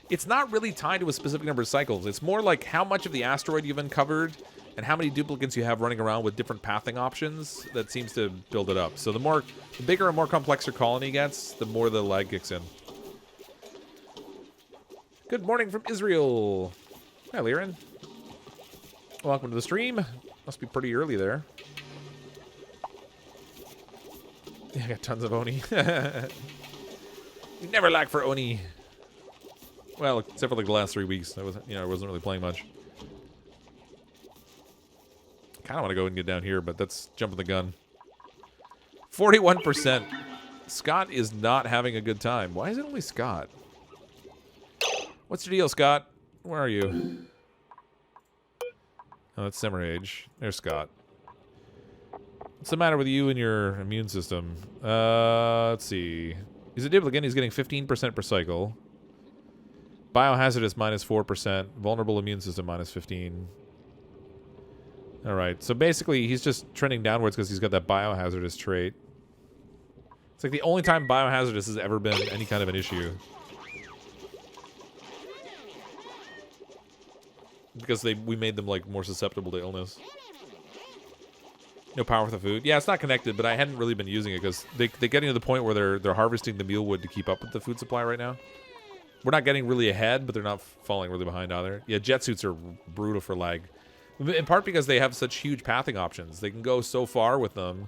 It's not really tied to a specific number of cycles. It's more like how much of the asteroid you've uncovered and how many duplicants you have running around with different pathing options that seems to build it up. So the bigger and more complex your colony gets, the more the lag kicks in. Good morning from Israel. Hi, Liren. Welcome to the stream. Must be pretty early there. Yeah, I got tons of Oni. You never lack for Oni. Well, except for like the last 3 weeks. I wasn't really playing much. Kind of want to go and get down here, but that's jumping the gun. 41%. Scott is not having a good time. Why is it only Scott? What's your deal, Scott? Where are you? Oh, that's Semerage. There's Scott. What's the matter with you and your immune system? Let's see. He's a duplicant. He's getting 15% per cycle. Biohazardous -4%. Vulnerable immune system -15. Alright, so basically he's just trending downwards because he's got that biohazardous trait. It's like the only time biohazardous has ever been any kind of an issue. Because we made them like more susceptible to illness. No power for the food. Yeah, it's not connected, but I hadn't really been using it because they're getting to the point where they're harvesting the mealwood to keep up with the food supply right now. We're not getting really ahead, but they're not falling really behind either. Yeah, jet suits are brutal for lag. In part because they have such huge pathing options. They can go so far with them,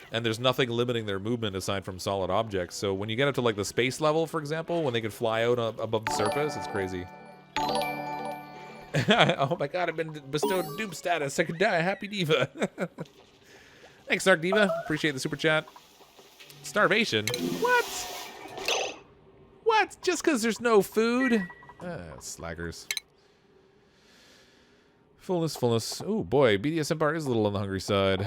and there's nothing limiting their movement aside from solid objects. So when you get up to like the space level, for example, when they can fly out above the surface, it's crazy. Oh my god, I've been bestowed dupe status. I could die. Happy Diva. Thanks, Dark Diva. Appreciate the super chat. Starvation? What? What? Just because there's no food? Slackers. Fullness. Oh boy, BDS Empire is a little on the hungry side.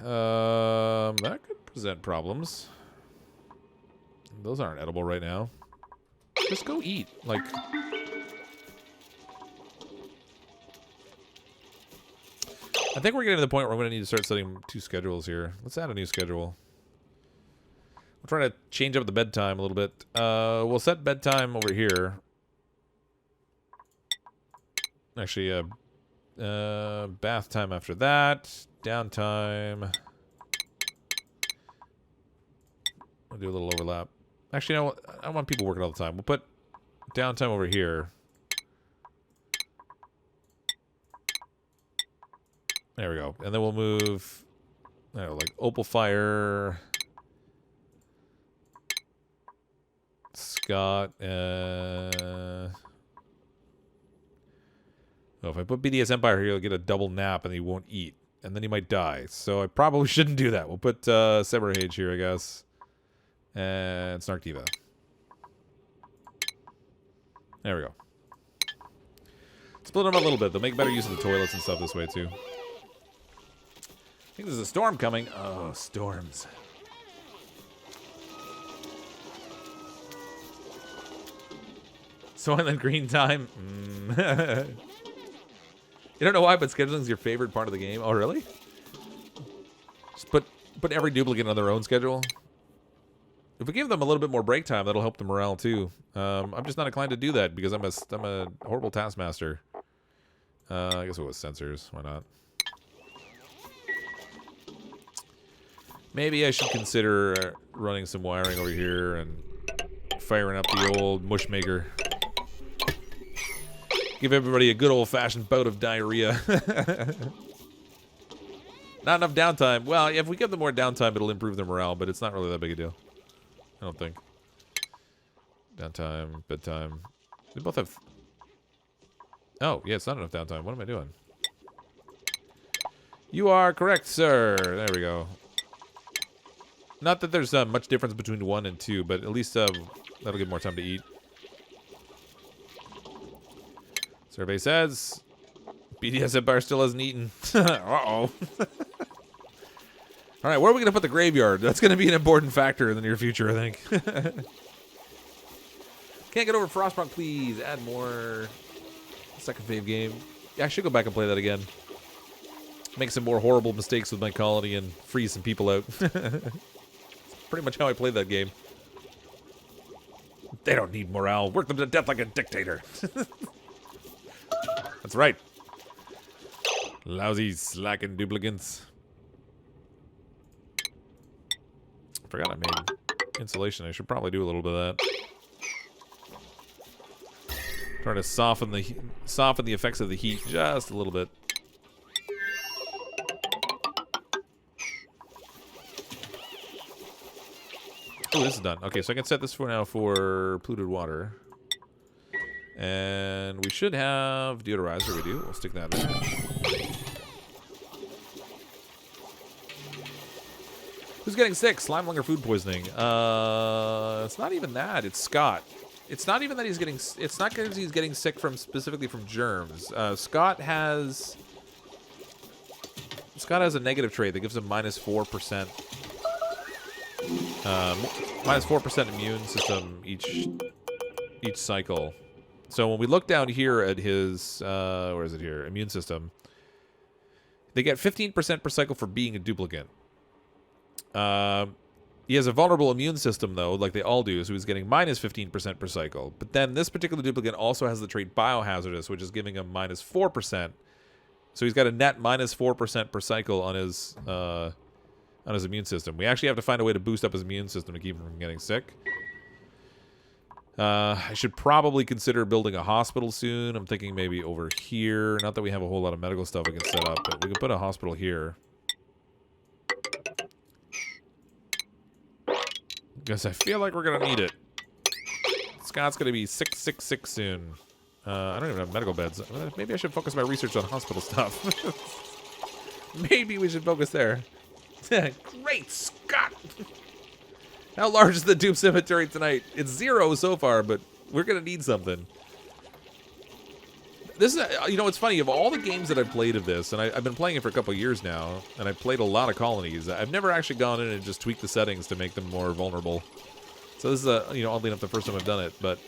That could present problems. Those aren't edible right now. Just go eat. Like... I think we're getting to the point where I'm going to need to start setting 2 schedules here. Let's add a new schedule. We'll try to change up the bedtime a little bit. We'll set bedtime over here. Actually, bath time after that. Downtime. We'll do a little overlap. Actually, no, I want people working all the time. We'll put downtime over here. There we go. And then we'll move, I don't know, like Opal Fire, Scott, oh, if I put BDS Empire here, he'll get a double nap and he won't eat. And then he might die. So I probably shouldn't do that. We'll put Semerage here, I guess. And Snark Diva. There we go. Split them up a little bit. They'll make better use of the toilets and stuff this way, too. I think there's a storm coming. Oh, storms. Soylent Green time. You don't know why, but scheduling is your favorite part of the game. Oh, really? Just put every duplicate on their own schedule. If we give them a little bit more break time, that'll help the morale too. I'm just not inclined to do that because I'm a horrible taskmaster. I guess it was sensors. Why not? Maybe I should consider running some wiring over here and firing up the old mush maker. Give everybody a good old-fashioned bout of diarrhea. Not enough downtime. Well, if we give them more downtime, it'll improve their morale, but it's not really that big a deal. I don't think. Downtime, bedtime. They both have... Oh, yeah, it's not enough downtime. What am I doing? You are correct, sir. There we go. Not that there's much difference between 1 and 2, but at least that'll give more time to eat. Survey says BDS Empire still hasn't eaten. Uh-oh. All right, where are we going to put the graveyard? That's going to be an important factor in the near future, I think. Can't get over Frostpunk, please. Add more. Second fave game. Yeah, I should go back and play that again. Make some more horrible mistakes with my colony and freeze some people out. Pretty much how I played that game. They don't need morale. Work them to death like a dictator. That's right. Lousy, slacking duplicants. Forgot I made insulation. I should probably do a little bit of that. Trying to soften the effects of the heat just a little bit. Oh, this is done. Okay, so I can set this for now for polluted water. And we should have Deodorizer. We do. We'll stick that in. Who's getting sick? Slimelinger food poisoning. It's not even that. It's Scott. It's not even that he's getting... It's not because he's getting sick from specifically from germs. Scott has a negative trait that gives him -4%. -4% immune system each cycle. So when we look down here at his... where is it here? Immune system. They get 15% per cycle for being a duplicant. He has a vulnerable immune system, though, like they all do, so he's getting -15% per cycle. But then this particular duplicant also has the trait Biohazardous, which is giving him -4%. So he's got a net -4% per cycle on his immune system. We actually have to find a way to boost up his immune system to keep him from getting sick. I should probably consider building a hospital soon. I'm thinking maybe over here. Not that we have a whole lot of medical stuff we can set up, but we can put a hospital here. Because I feel like we're going to need it. Scott's going to be sick soon. I don't even have medical beds. Maybe I should focus my research on hospital stuff. Maybe we should focus there. Great Scott! How large is the dupe cemetery tonight? It's 0 so far, but we're going to need something. This is, you know, it's funny. Of all the games that I've played of this, and I've been playing it for a couple of years now, and I've played a lot of colonies, I've never actually gone in and just tweaked the settings to make them more vulnerable. So this is, you know, oddly enough, the first time I've done it, but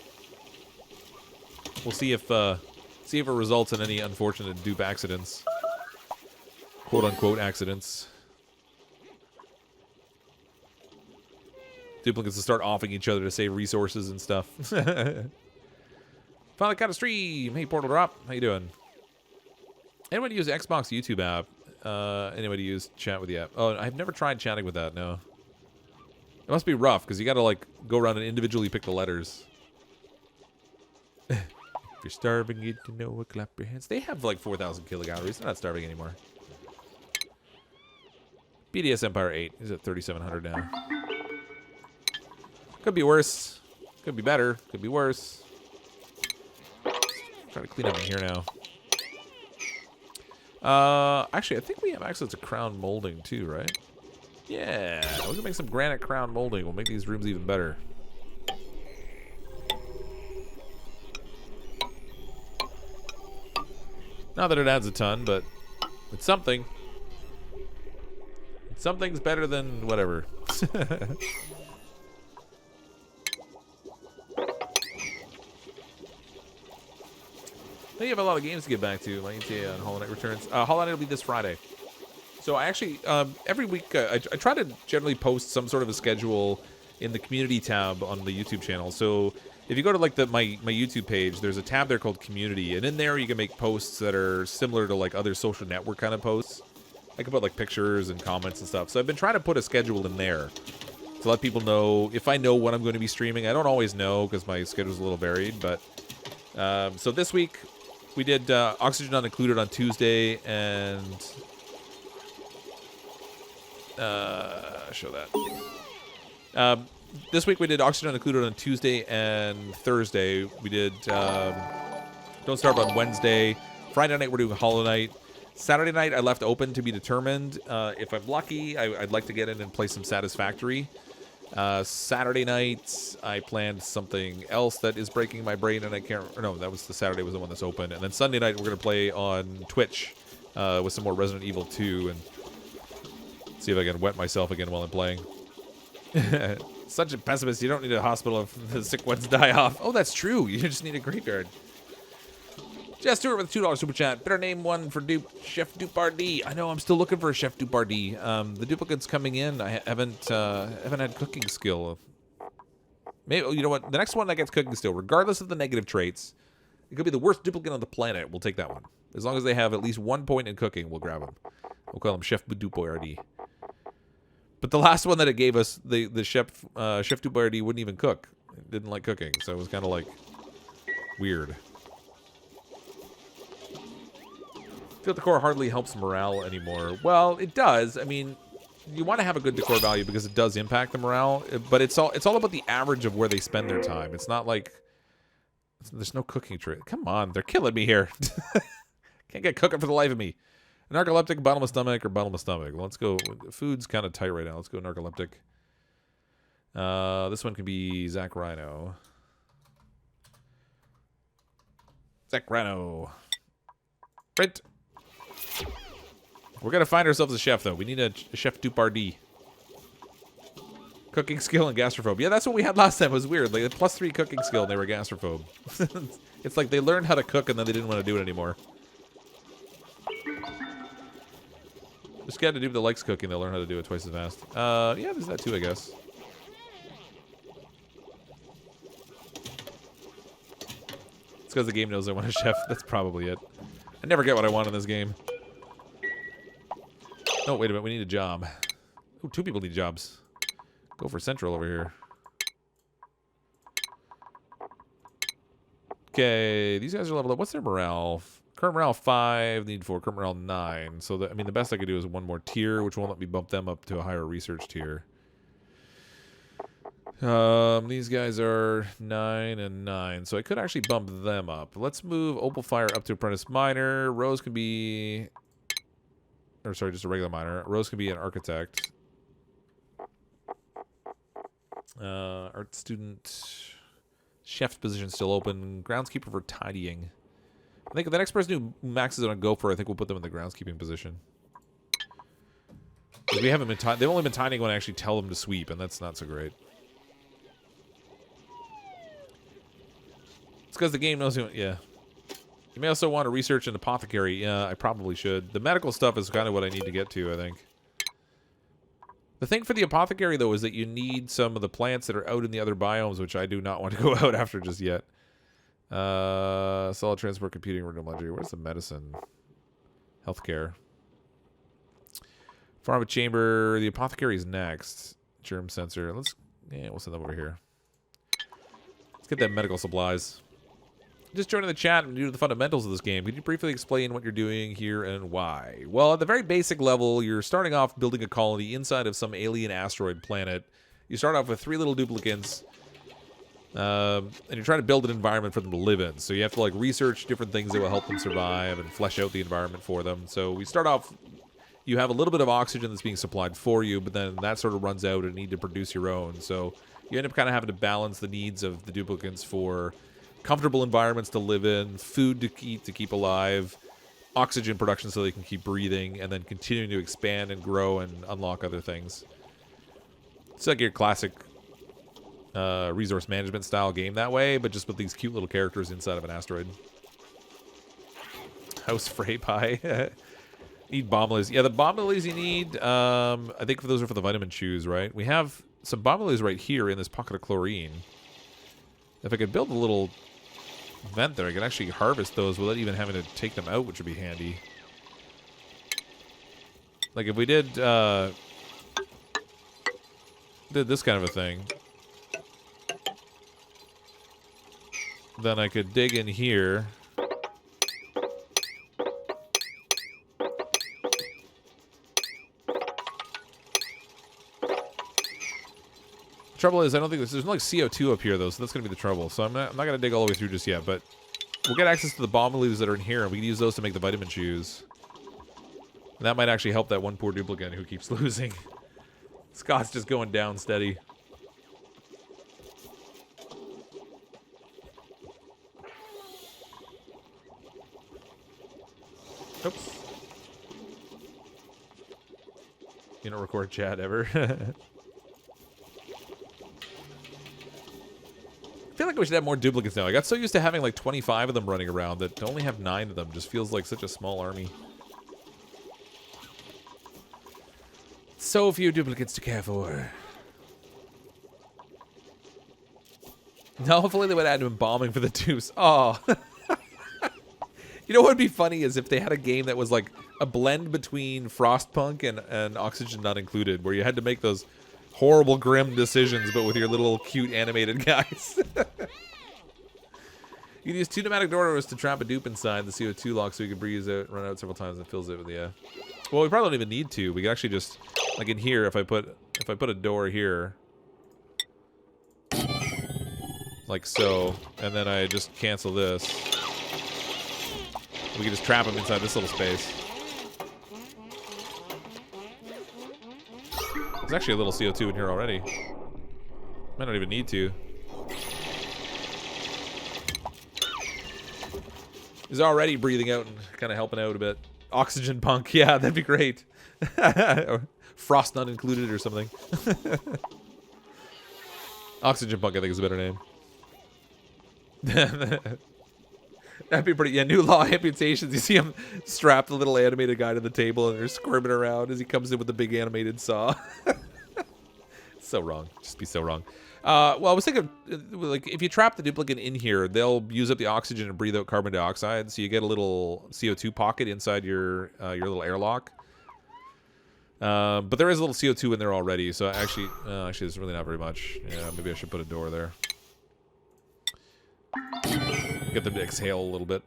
we'll see if it results in any unfortunate dupe accidents, quote-unquote accidents. Duplicates to start offing each other to save resources and stuff. Finally caught a stream. Hey, Portal Drop. How you doing? Anybody use Xbox YouTube app? Anybody use chat with the app? Oh, I've never tried chatting with that, no. It must be rough, because you got to, like, go around and individually pick the letters. If you're starving, you need to know what, clap your hands. They have, like, 4,000 kilocalories. They're not starving anymore. BDS Empire 8. He's at 3,700 now. Could be worse. Could be better. Could be worse. Try to clean up in here now. Actually, I think we have access to crown molding too, right? Yeah, we're gonna make some granite crown molding. We'll make these rooms even better. Not that it adds a ton, but it's something. Something's better than whatever. You have a lot of games to get back to. My ETA on Hollow Knight returns. Hollow Knight will be this Friday. So I actually, every week, I try to generally post some sort of a schedule in the community tab on the YouTube channel. So if you go to like my YouTube page, there's a tab there called Community, and in there you can make posts that are similar to like other social network kind of posts. I can put like pictures and comments and stuff. So I've been trying to put a schedule in there to let people know if I know when I'm going to be streaming. I don't always know because my schedule's a little varied, but so this week. We did Oxygen Not Included on Tuesday, and show that. This week we did Oxygen Not Included on Tuesday and Thursday. We did Don't Starve on Wednesday. Friday night we're doing Hollow Knight. Saturday night I left open to be determined. If I'm lucky, I'd like to get in and play some Satisfactory. Saturday night, I planned something else that is breaking my brain, and I can't. Or no, that was the Saturday was the one that's open, and then Sunday night we're gonna play on Twitch with some more Resident Evil 2 and see if I can wet myself again while I'm playing. Such a pessimist. You don't need a hospital if the sick ones die off. Oh, that's true. You just need a graveyard. Jess Stewart with $2 super chat. Better name one for Chef Dupardie. I know I'm still looking for a Chef Dupardie. The duplicants coming in. I haven't had cooking skill. Maybe you know what? The next one that gets cooking skill, regardless of the negative traits, it could be the worst duplicant on the planet. We'll take that one. As long as they have at least 1 point in cooking, we'll grab them. We'll call them Chef Dupardie. But the last one that it gave us, the Chef Dupardie wouldn't even cook. It didn't like cooking, so it was kind of like weird. I feel the decor hardly helps morale anymore. Well, it does. I mean, you want to have a good decor value because it does impact the morale, but it's all about the average of where they spend their time. It's not like there's no cooking trait. Come on, they're killing me here. Can't get cooking for the life of me. Narcoleptic, bottomless stomach, or bottomless stomach. Let's go. Food's kind of tight right now. Let's go narcoleptic. This one can be Zach Rhino. Zach Rhino. Print. We're gonna find ourselves a chef though. We need a Chef Dupardie. Cooking skill and gastrophobe. Yeah, that's what we had last time. It was weird. Like a +3 cooking skill and they were gastrophobe. It's like they learned how to cook and then they didn't want to do it anymore. Just got to do the likes cooking. They'll learn how to do it twice as fast. Yeah, there's that too, I guess. It's because the game knows I want a chef. That's probably it. I never get what I want in this game. Oh, wait a minute. We need a job. Ooh, 2 people need jobs. Go for Central over here. Okay, these guys are leveled up. What's their morale? Current morale 5, need 4. Current morale 9. So, I mean, the best I could do is 1 more tier, which won't let me bump them up to a higher research tier. These guys are 9 and 9, so I could actually bump them up. Let's move Opal Fire up to Apprentice Miner. Rose can be... Or, sorry, just a regular miner. Rose can be an architect. Art student. Chef's position still open. Groundskeeper for tidying. I think the next person who maxes on a gopher, I think we'll put them in the groundskeeping position. We haven't been they've only been tidying when I actually tell them to sweep, and that's not so great. It's because the game knows you. Yeah. You may also want to research an apothecary. Yeah, I probably should. The medical stuff is kind of what I need to get to, I think. The thing for the apothecary, though, is that you need some of the plants that are out in the other biomes, which I do not want to go out after just yet. Solid transport, computing, radiology. Where's the medicine? Healthcare. Pharma chamber. The apothecary is next. Germ sensor. We'll send them over here. Let's get that medical supplies. Just joining the chat and due to the fundamentals of this game, could you briefly explain what you're doing here and why? Well, at the very basic level, you're starting off building a colony inside of some alien asteroid planet. You start off with 3 little duplicants, and you're trying to build an environment for them to live in. So you have to like research different things that will help them survive and flesh out the environment for them. So we start off, you have a little bit of oxygen that's being supplied for you, but then that sort of runs out and you need to produce your own. So you end up kind of having to balance the needs of the duplicants for comfortable environments to live in, food to eat to keep alive, oxygen production so they can keep breathing, and then continuing to expand and grow and unlock other things. It's like your classic resource management style game that way, but just with these cute little characters inside of an asteroid. House Frey Pie. Need bomb lilies. Yeah, the bomb lilies you need, I think those are for the vitamin chews, right? We have some bomb lilies right here in this pocket of chlorine. If I could build a little vent there, I could actually harvest those without even having to take them out, which would be handy. Like if we did this kind of a thing, then I could dig in here. Trouble is, I don't think there's no like CO2 up here though, so that's gonna be the trouble. So I'm not gonna dig all the way through just yet, but we'll get access to the bomb leaves that are in here, and we can use those to make the vitamin chews. And that might actually help that one poor duplicant who keeps losing. Scott's just going down steady. Oops. You don't record chat ever. I feel like we should have more duplicates now. I got so used to having like 25 of them running around that to only have 9 of them just feels like such a small army. So few duplicates to care for. No, hopefully they would add embalming for the dupes. Oh. You know what would be funny is if they had a game that was like a blend between Frostpunk and Oxygen Not Included, where you had to make those horrible, grim decisions, but with your little cute animated guys. You can use 2 pneumatic doors to trap a dupe inside the CO2 lock so you can breathe out, run out several times and fills it with the. Well, we probably don't even need to. We can actually just, like in here, if I put a door here, like so, and then I just cancel this, we can just trap them inside this little space. There's actually a little CO2 in here already. Might not even need to. He's already breathing out and kind of helping out a bit. Oxygen Punk, yeah, that'd be great. Frost Not Included or something. Oxygen Punk, I think, is a better name. That'd be pretty. Yeah, new law amputations. You see him strap the little animated guy to the table and they're squirming around as he comes in with the big animated saw. So wrong. Just be so wrong. Well, I was thinking, like, if you trap the duplicate in here, they'll use up the oxygen and breathe out carbon dioxide, so you get a little CO2 pocket inside your little airlock. But there is a little CO2 in there already, so actually there's really not very much. Yeah, maybe I should put a door there. Get them to exhale a little bit.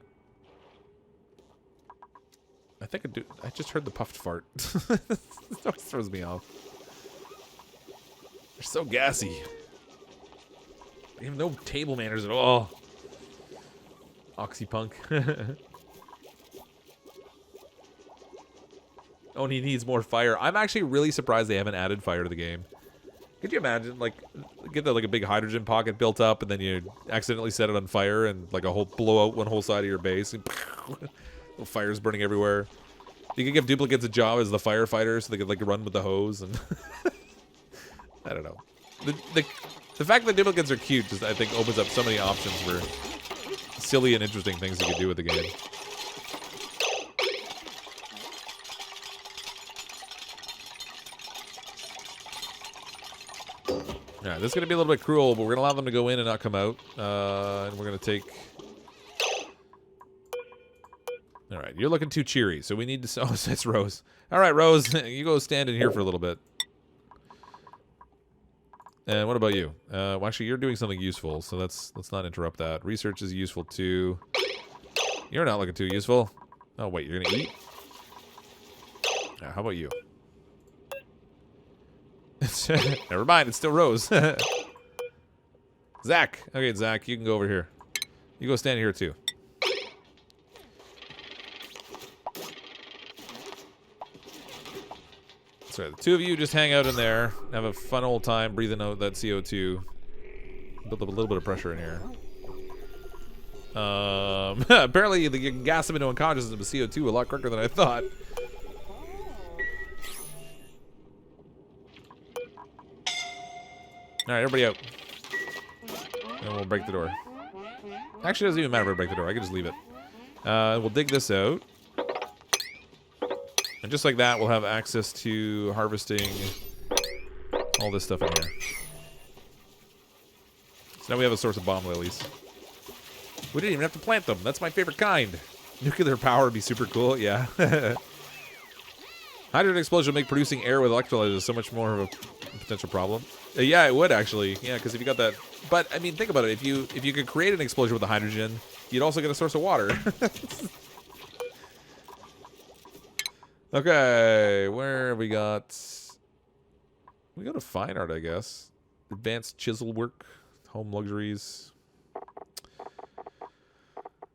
I think I just heard the puffed fart. That always throws me off. They're so gassy. They have no table manners at all. Oxypunk. Oh, and he needs more fire. I'm actually really surprised they haven't added fire to the game. Could you imagine, like, get like a big hydrogen pocket built up, and then you accidentally set it on fire, and like blow out one whole side of your base, and fire's burning everywhere. You could give duplicates a job as the firefighter, so they could like run with the hose, and I don't know. The fact that duplicates are cute just, I think, opens up so many options for silly and interesting things you can do with the game. Alright, this is going to be a little bit cruel, but we're going to allow them to go in and not come out. And we're going to take... Alright, you're looking too cheery, so we need to... Oh, it's Rose. Alright, Rose, you go stand in here for a little bit. And what about you? Well, actually, you're doing something useful, so let's not interrupt that. Research is useful, too. You're not looking too useful. Oh, wait, you're going to eat? How about you? Never mind, it's still Rose. Zach. Okay, Zach, you can go over here. You go stand here, too. That's right. The two of you just hang out in there. Have a fun old time breathing out that CO2. Build up a little bit of pressure in here. Apparently, you can gas them into unconsciousness with CO2 a lot quicker than I thought. Alright, everybody out. And we'll break the door. Actually, it doesn't even matter if I break the door. I can just leave it. We'll dig this out. And just like that, we'll have access to harvesting all this stuff in here. So now we have a source of bomb lilies. We didn't even have to plant them. That's my favorite kind. Nuclear power would be super cool, yeah. Hydrogen explosion will make producing air with electrolyzers so much more of a potential problem. Yeah, it would actually. Yeah, because if you got that... But, I mean, think about it. If you could create an explosion with the hydrogen, you'd also get a source of water. Okay, where have we got... We go to fine art, I guess. Advanced chisel work. Home luxuries.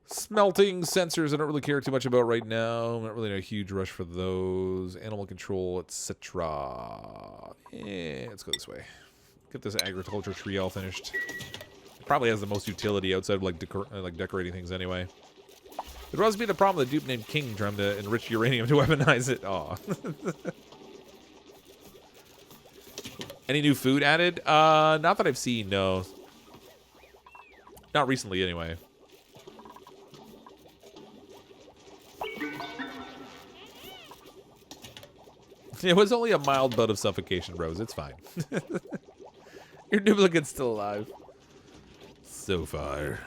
Smelting sensors I don't really care too much about right now. Not really in a huge rush for those. Animal control, etc. Let's go this way. Get this agriculture tree all finished. It probably has the most utility outside of like decorating things anyway. There must be the problem with a dupe named King trying to enrich uranium to weaponize it. Aw. Any new food added? Not that I've seen, no. Not recently, anyway. It was only a mild bout of suffocation, Rose. It's fine. Your duplicate's still alive. So far.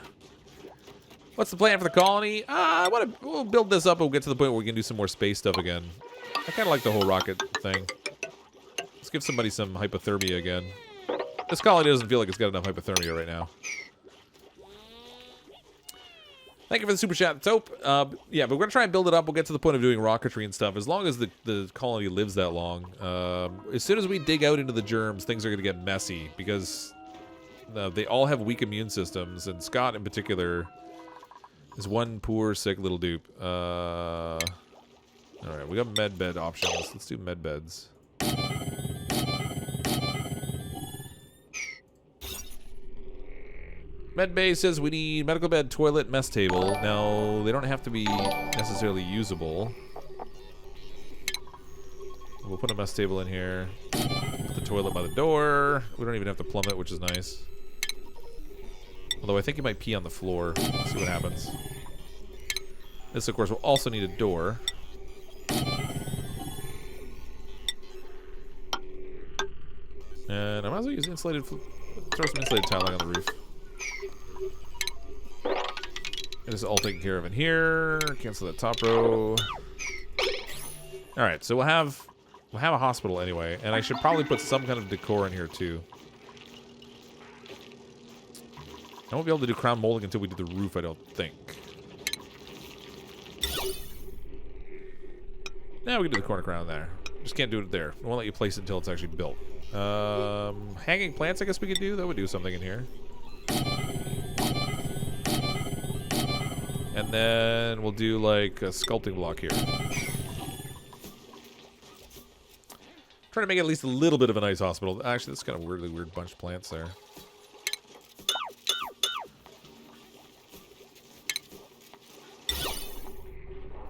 What's the plan for the colony? We'll build this up and we'll get to the point where we can do some more space stuff again. I kind of like the whole rocket thing. Let's give somebody some hypothermia again. This colony doesn't feel like it's got enough hypothermia right now. Thank you for the super chat, Taupe. Yeah, but we're going to try and build it up. We'll get to the point of doing rocketry and stuff. As long as the colony lives that long. As soon as we dig out into the germs, things are going to get messy. Because they all have weak immune systems. And Scott, in particular, is one poor, sick little dupe. Alright, we got med bed options. Let's do med beds. Medbay says we need medical bed, toilet, mess table. Now, they don't have to be necessarily usable. We'll put a mess table in here. Put the toilet by the door. We don't even have to plumb it, which is nice. Although I think you might pee on the floor. Let's see what happens. This, of course, will also need a door. And I might as well use insulated... Throw some insulated tiling on the roof. This is all taken care of in here. Cancel that top row. Alright, so we'll have a hospital anyway. And I should probably put some kind of decor in here too. I won't be able to do crown molding until we do the roof, I don't think. Now we can do the corner crown there. Just can't do it there. I won't let you place it until it's actually built. Hanging plants I guess we could do. That would do something in here. And then we'll do like a sculpting block here. Trying to make it at least a little bit of a nice hospital. Actually, that's kind of weirdly weird bunch of plants there.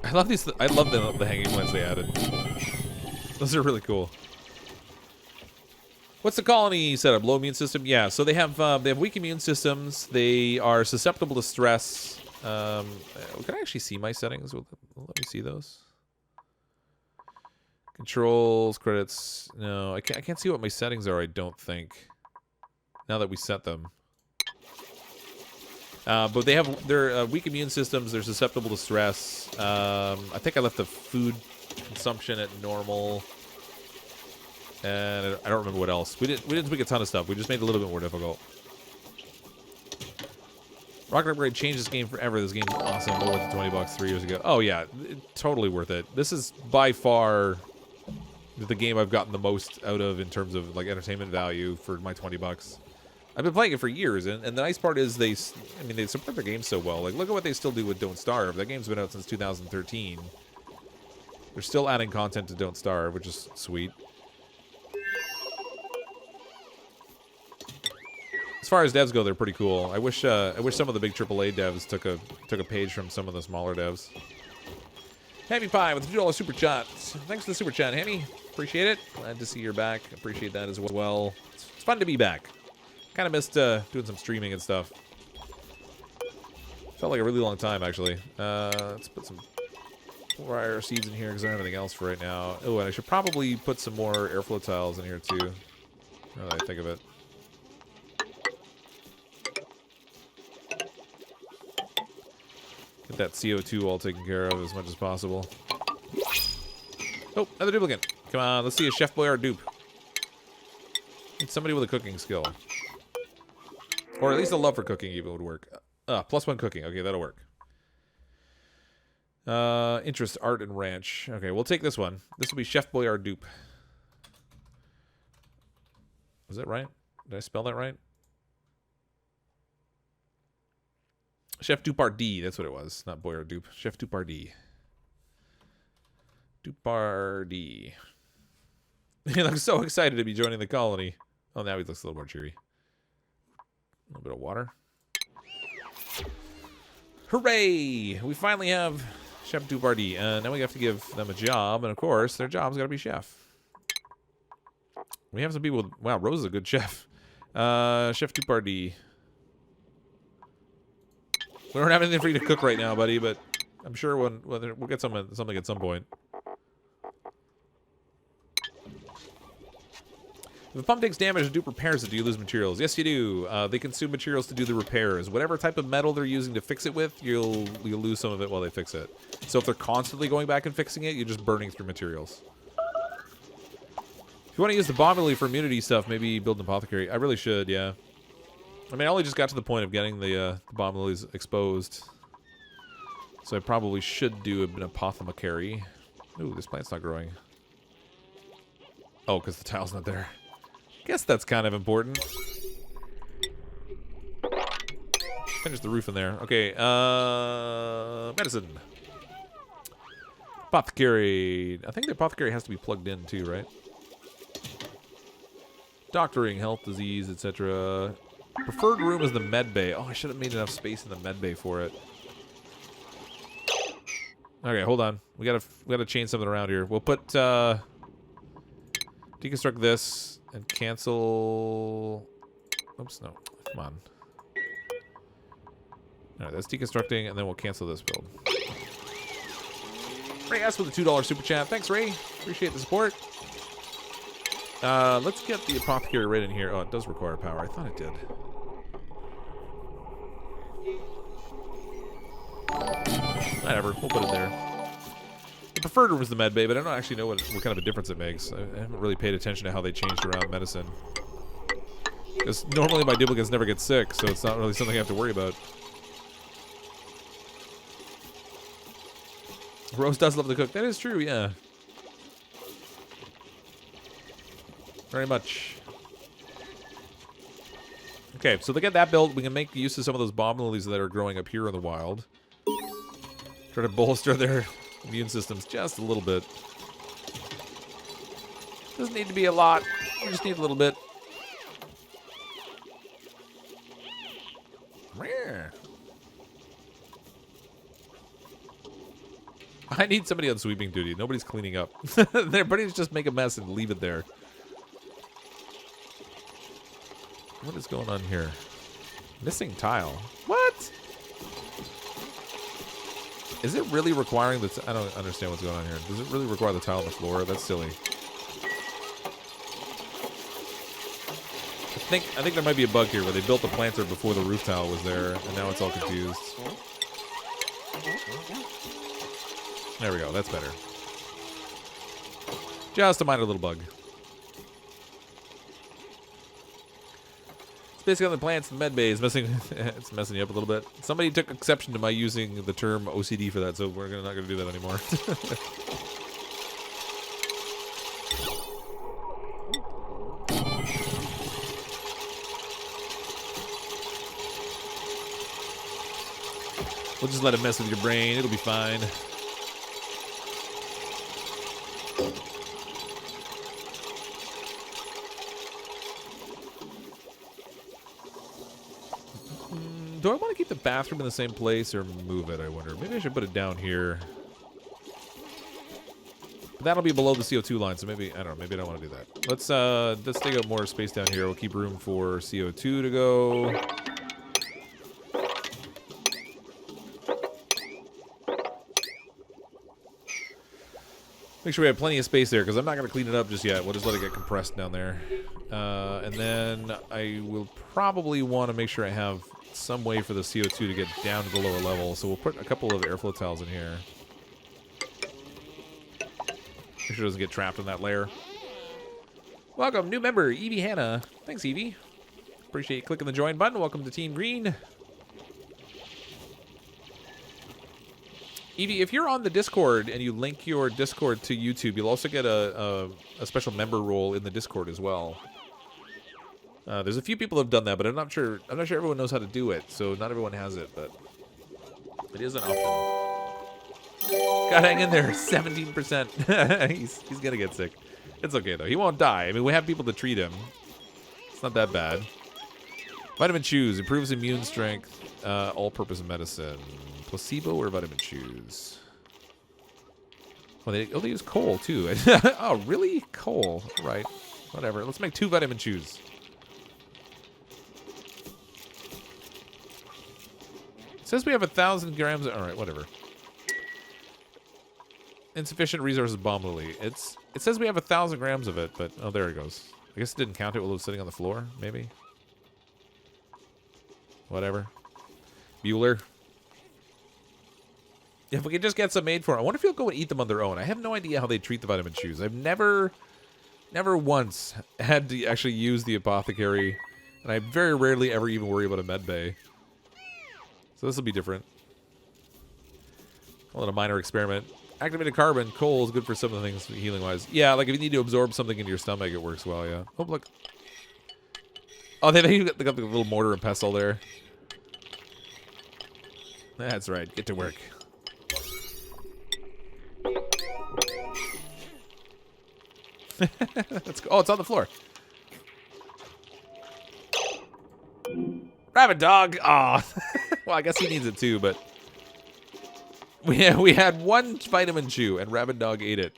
I love these. I love the hanging plants they added. Those are really cool. What's the colony setup? Low immune system? Yeah. So they have weak immune systems. They are susceptible to stress. Can I actually see my settings? Let me see those. Controls, credits. No, I can't see what my settings are, I don't think. Now that we set them. But they have their weak immune systems. They're susceptible to stress. I think I left the food consumption at normal. And I don't remember what else. We didn't tweak a ton of stuff. We just made it a little bit more difficult. Rocket Upgrade changed this game forever. This game's awesome. What was it, $20 3 years ago? Oh yeah, totally worth it. This is by far the game I've gotten the most out of in terms of like entertainment value for my $20. I've been playing it for years, and the nice part is they support their game so well. Like, look at what they still do with Don't Starve. That game's been out since 2013. They're still adding content to Don't Starve, which is sweet. As far as devs go, they're pretty cool. I wish some of the big AAA devs took a page from some of the smaller devs. Hammy Pie with a $2 super chat. Thanks for the super chat, Hammy. Appreciate it. Glad to see you're back. Appreciate that as well. It's fun to be back. Kind of missed doing some streaming and stuff. Felt like a really long time, actually. Let's put some wire seeds in here because I don't have anything else for right now. Oh, and I should probably put some more airflow tiles in here, too. Now that I think of it. Get that CO2 all taken care of as much as possible. Oh, another duplicant. Come on, let's see a Chef Boyard dupe. Need somebody with a cooking skill. Or at least a love for cooking even would work. +1 cooking. Okay, that'll work. Interest, art, and ranch. Okay, we'll take this one. This will be Chef Boyard dupe. Was that right? Did I spell that right? Chef Dupardi, that's what it was. Not Boyard dupe. Chef Dupardi. Dupardi. He looks so excited to be joining the colony. Oh, now he looks a little more cheery. A little bit of water. Hooray! We finally have Chef Dubardi. Now we have to give them a job. And, of course, their job's got to be chef. We have some people with... Wow, Rose is a good chef. Chef Dubardi. We don't have anything for you to cook right now, buddy, but I'm sure we'll get something at some point. If a pump takes damage and dupe repairs it, do you lose materials? Yes, you do. They consume materials to do the repairs. Whatever type of metal they're using to fix it with, you'll lose some of it while they fix it. So if they're constantly going back and fixing it, you're just burning through materials. If you want to use the bomb lily for immunity stuff, maybe build an apothecary. I really should, yeah. I mean, I only just got to the point of getting the bomb lilies exposed. So I probably should do an apothecary. Ooh, this plant's not growing. Oh, because the tile's not there. Guess that's kind of important. Finish the roof in there. Okay, medicine. Apothecary. I think the apothecary has to be plugged in too, right? Doctoring, health, disease, etc. Preferred room is the med bay. Oh, I should have made enough space in the med bay for it. Okay, hold on. We gotta change something around here. We'll put deconstruct this and cancel. Oops, no. Come on. All right, that's deconstructing, and then we'll cancel this build. Ray asked with a $2 super chat. Thanks, Ray. Appreciate the support. Let's get the apothecary right in here. Oh, it does require power. I thought it did. Whatever. We'll put it there. The preferred room is the med bay, but I don't actually know what kind of a difference it makes. I haven't really paid attention to how they changed around medicine. Because normally my duplicates never get sick, so it's not really something I have to worry about. Rose does love to cook. That is true, yeah. Very much. Okay, so to get that built, we can make use of some of those bomb lilies that are growing up here in the wild. Try to bolster their immune systems just a little bit. Doesn't need to be a lot. We just need a little bit. I need somebody on sweeping duty. Nobody's cleaning up. Everybody's just make a mess and leave it there. What is going on here? Missing tile. What? Is it really requiring the... I don't understand what's going on here. Does it really require the tile on the floor? That's silly. I think there might be a bug here where they built the planter before the roof tile was there, and now it's all confused. There we go. That's better. Just a minor little bug. It's basically on the plants. The med bay is messing. It's messing you up a little bit. Somebody took exception to my using the term OCD for that, so we're not going to do that anymore. We'll just let it mess with your brain. It'll be fine. Do I want to keep the bathroom in the same place or move it, I wonder? Maybe I should put it down here. But that'll be below the CO2 line, so maybe, I don't know, maybe I don't want to do that. Let's take up more space down here. We'll keep room for CO2 to go. Make sure we have plenty of space there, because I'm not going to clean it up just yet. We'll just let it get compressed down there. And then I will probably want to make sure I have some way for the CO2 to get down to the lower level. So we'll put a couple of airflow tiles in here. Make sure it doesn't get trapped in that layer. Welcome, new member, Evie Hannah. Thanks, Evie. Appreciate you clicking the join button. Welcome to Team Green. Evie, if you're on the Discord and you link your Discord to YouTube, you'll also get a special member role in the Discord as well. There's a few people who have done that, but I'm not sure everyone knows how to do it, so not everyone has it, but it is an option. Gotta hang in there, 17%. He's gonna get sick. It's okay though. He won't die. I mean, we have people to treat him. It's not that bad. Vitamin Chews improves immune strength, all-purpose medicine. Placebo or vitamin chews? Oh, they use coal, too. Oh, really? Coal. Right. Whatever. Let's make 2 vitamin chews. It says we have 1,000 grams. All right, whatever. Insufficient resources bomb lily. It says we have 1,000 grams of it, but oh, there it goes. I guess it didn't count it while it was sitting on the floor, maybe. Whatever. Bueller. If we could just get some made for them. I wonder if you'll go and eat them on their own. I have no idea how they treat the vitamin chews. I've never once had to actually use the apothecary, and I very rarely ever even worry about a med bay. So this will be different. Call it a minor experiment. Activated carbon. Coal is good for some of the things healing-wise. Yeah, like if you need to absorb something into your stomach, it works well, yeah. Oh, look. Oh, they got the little mortar and pestle there. That's right. Get to work. Let's go. Oh, it's on the floor. Rabbit dog. Aw. Well, I guess he needs it too, but we had 1 vitamin chew and Rabbit dog ate it.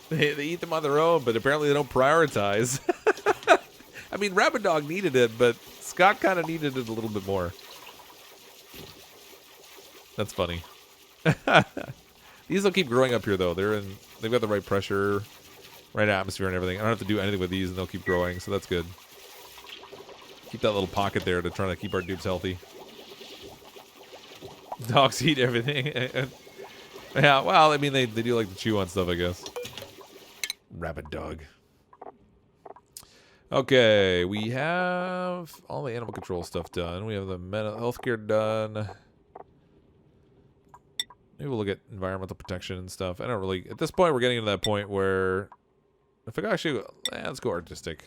They eat them on their own, but apparently they don't prioritize. I mean, Rabbit dog needed it, but Scott kind of needed it a little bit more. That's funny. These will keep growing up here, though. They've got the right pressure, right atmosphere, and everything. I don't have to do anything with these, and they'll keep growing, so that's good. Keep that little pocket there to try to keep our dupes healthy. Dogs eat everything. Yeah, well, I mean, they do like to chew on stuff, I guess. Rabbit dog. Okay, we have all the animal control stuff done. We have the mental health care done. Maybe we'll look at environmental protection and stuff. I don't really... At this point, we're getting to that point where... If I could actually... let's go artistic.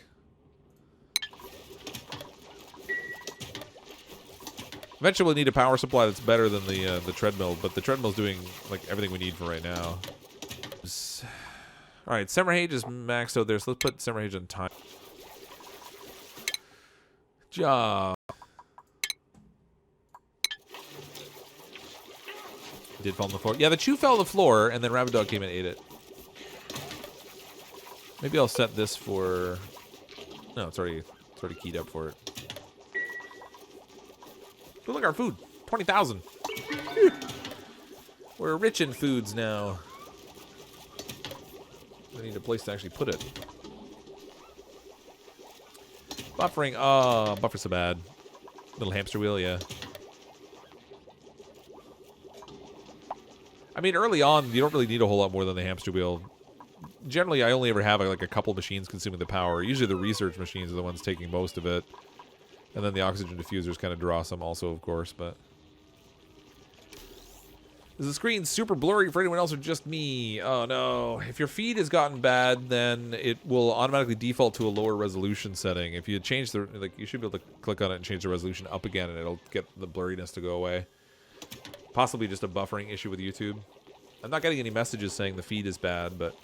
Eventually, we'll need a power supply that's better than the treadmill, but the treadmill's doing like everything we need for right now. All right, Semerhage is maxed out there, so let's put Semerhage on time. Job. Did fall on the floor. Yeah, the chew fell on the floor, and then Rabbit Dog came and ate it. Maybe I'll set this for... No, it's already keyed up for it. Oh, look, our food. 20,000. We're rich in foods now. We need a place to actually put it. Buffering. Oh, buffer's so bad. Little hamster wheel, yeah. I mean, early on, you don't really need a whole lot more than the hamster wheel. Generally, I only ever have like a couple machines consuming the power. Usually the research machines are the ones taking most of it. And then the oxygen diffusers kind of draw some also, of course, but... Is the screen super blurry for anyone else or just me? Oh, no. If your feed has gotten bad, then it will automatically default to a lower resolution setting. If you change the... Like, you should be able to click on it and change the resolution up again, and it'll get the blurriness to go away. Possibly just a buffering issue with YouTube. I'm not getting any messages saying the feed is bad, but...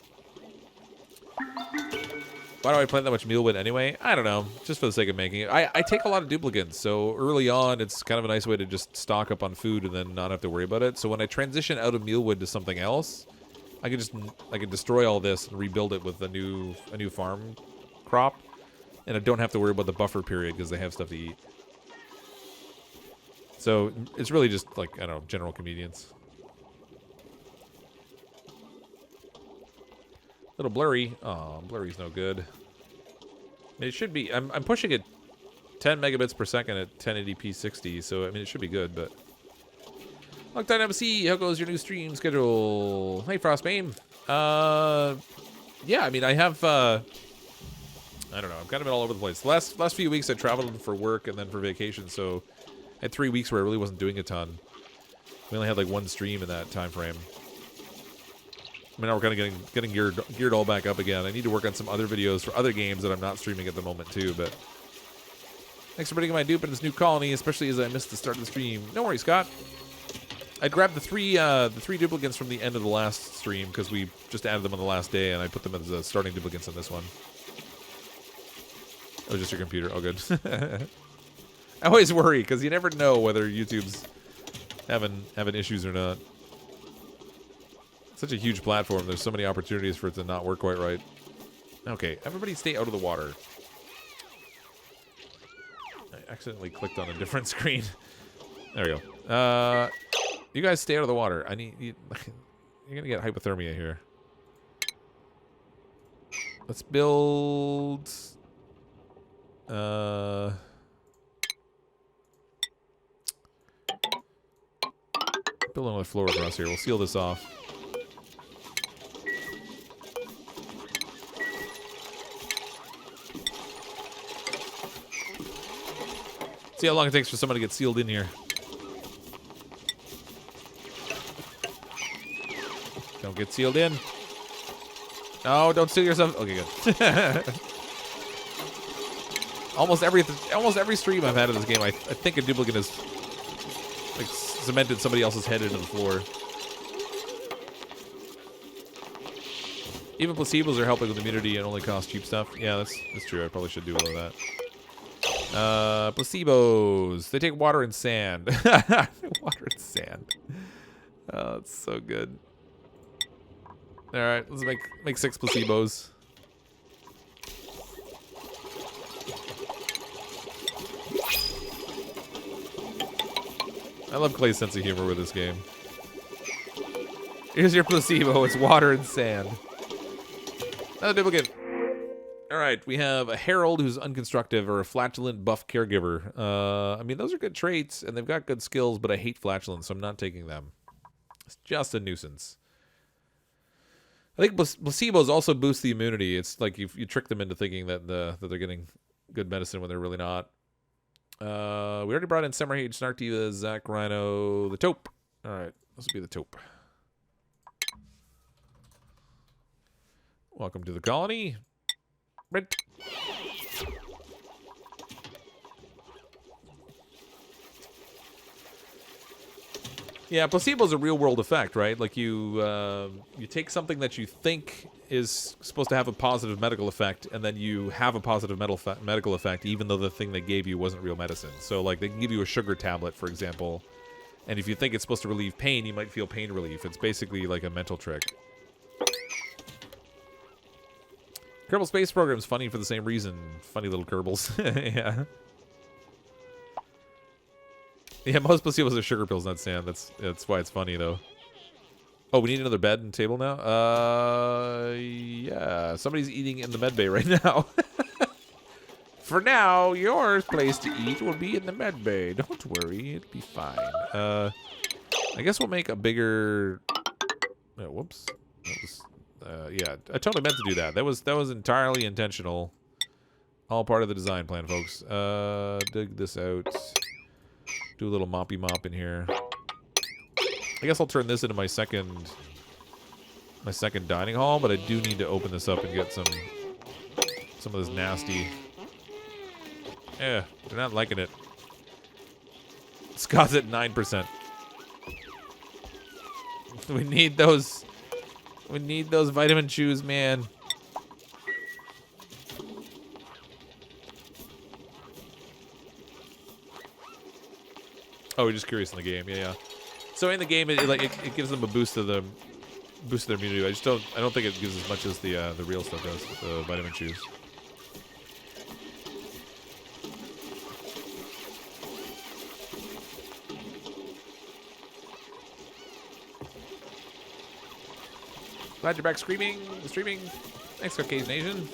Why do I plant that much mealwood anyway? I don't know. Just for the sake of making it. I take a lot of duplicants, so early on, it's kind of a nice way to just stock up on food and then not have to worry about it. So when I transition out of mealwood to something else, I can destroy all this and rebuild it with a new farm crop, and I don't have to worry about the buffer period because they have stuff to eat. So it's really just like, I don't know, general convenience. Little blurry. Oh, blurry's no good. I mean, it should be. I'm pushing it 10 megabits per second at 1080p 60, so I mean it should be good. But long time MC, how goes your new stream schedule? Hey, Frostbane. Yeah, I mean I have. I don't know. I've kind of been all over the place. The last few weeks I traveled for work and then for vacation, so I had 3 weeks where I really wasn't doing a ton. We only had like one stream in that time frame. I mean, now we're kind of getting geared all back up again. I need to work on some other videos for other games that I'm not streaming at the moment too. But thanks for bringing my dupe in this new colony, especially as I missed the start of the stream. No worries, Scott. I grabbed the three duplicants from the end of the last stream because we just added them on the last day, and I put them as the starting duplicants on this one. Oh, just your computer. Oh, good. I always worry because you never know whether YouTube's having issues or not. It's such a huge platform. There's so many opportunities for it to not work quite right. Okay, everybody stay out of the water. I accidentally clicked on a different screen. There we go. You guys stay out of the water. I need you. You're gonna get hypothermia here. Let's build. Build another floor across here. We'll seal this off. See how long it takes for someone to get sealed in here. Don't get sealed in. No, don't seal yourself. Okay, good. almost every stream I've had of this game, I think a duplicate has like cemented somebody else's head into the floor. Even placebos are helping with immunity and only cost cheap stuff. Yeah, that's true. I probably should do all of that. Placebos. They take water and sand. Water and sand. Oh, it's so good. All right, let's make 6 placebos. I love Clay's sense of humor with this game. Here's your placebo. It's water and sand. Another duplicate. All right, we have a herald who's unconstructive or a flatulent buff caregiver. I mean, those are good traits, and they've got good skills, but I hate flatulence, so I'm not taking them. It's just a nuisance. I think placebos also boost the immunity. It's like you trick them into thinking that they're getting good medicine when they're really not. We already brought in Summer Hage, Snark Diva, Zach Rhino, the taupe. All right, this will be the taupe. Welcome to the colony. Red. Yeah, placebo's a real-world effect, right? Like you take something that you think is supposed to have a positive medical effect, and then you have a positive medical effect, even though the thing they gave you wasn't real medicine. So, like, they can give you a sugar tablet, for example, and if you think it's supposed to relieve pain, you might feel pain relief. It's basically like a mental trick. Kerbal Space Program's funny for the same reason. Funny little Kerbals. Yeah. Yeah, most placebos are sugar pills, not sand. That's why it's funny, though. Oh, we need another bed and table now? Yeah. Somebody's eating in the med bay right now. For now, your place to eat will be in the med bay. Don't worry, it'll be fine. I guess we'll make a bigger... Oh, whoops. Yeah, I totally meant to do that. That was entirely intentional. All part of the design plan, folks. Dig this out. Do a little moppy mop in here. I guess I'll turn this into my second dining hall, but I do need to open this up and get some of this nasty. Yeah, they're not liking it. Scott's at 9%. We need those. We need those vitamin chews, man. Oh, we're just curious in the game. Yeah. So in the game, it gives them a boost to their immunity. I don't think it gives as much as the real stuff does with the vitamin chews. Glad you're back streaming. Thanks, Caucasian Asian.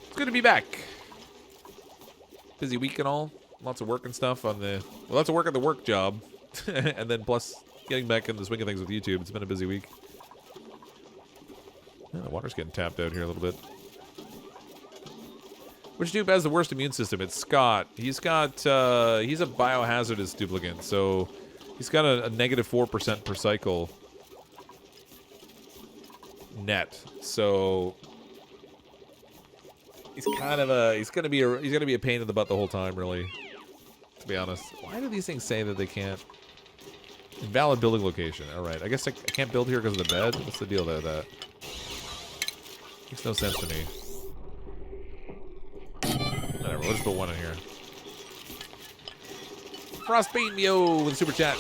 It's good to be back. Busy week and all. Lots of work and stuff on the... Well, lots of work at the work job. And then plus getting back in the swing of things with YouTube. It's been a busy week. Yeah, the water's getting tapped out here a little bit. Which dupe has the worst immune system? It's Scott. He's got... he's a biohazardous duplicant, so... He's got a negative 4% per cycle net. So... He's kind of a... He's gonna be a pain in the butt the whole time, really. To be honest. Why do these things say that they can't... Invalid building location. Alright, I guess I can't build here because of the bed? What's the deal there with that? Makes no sense to me. Whatever. Alright, we'll just put one in here. Frostbane Mio with a super chat.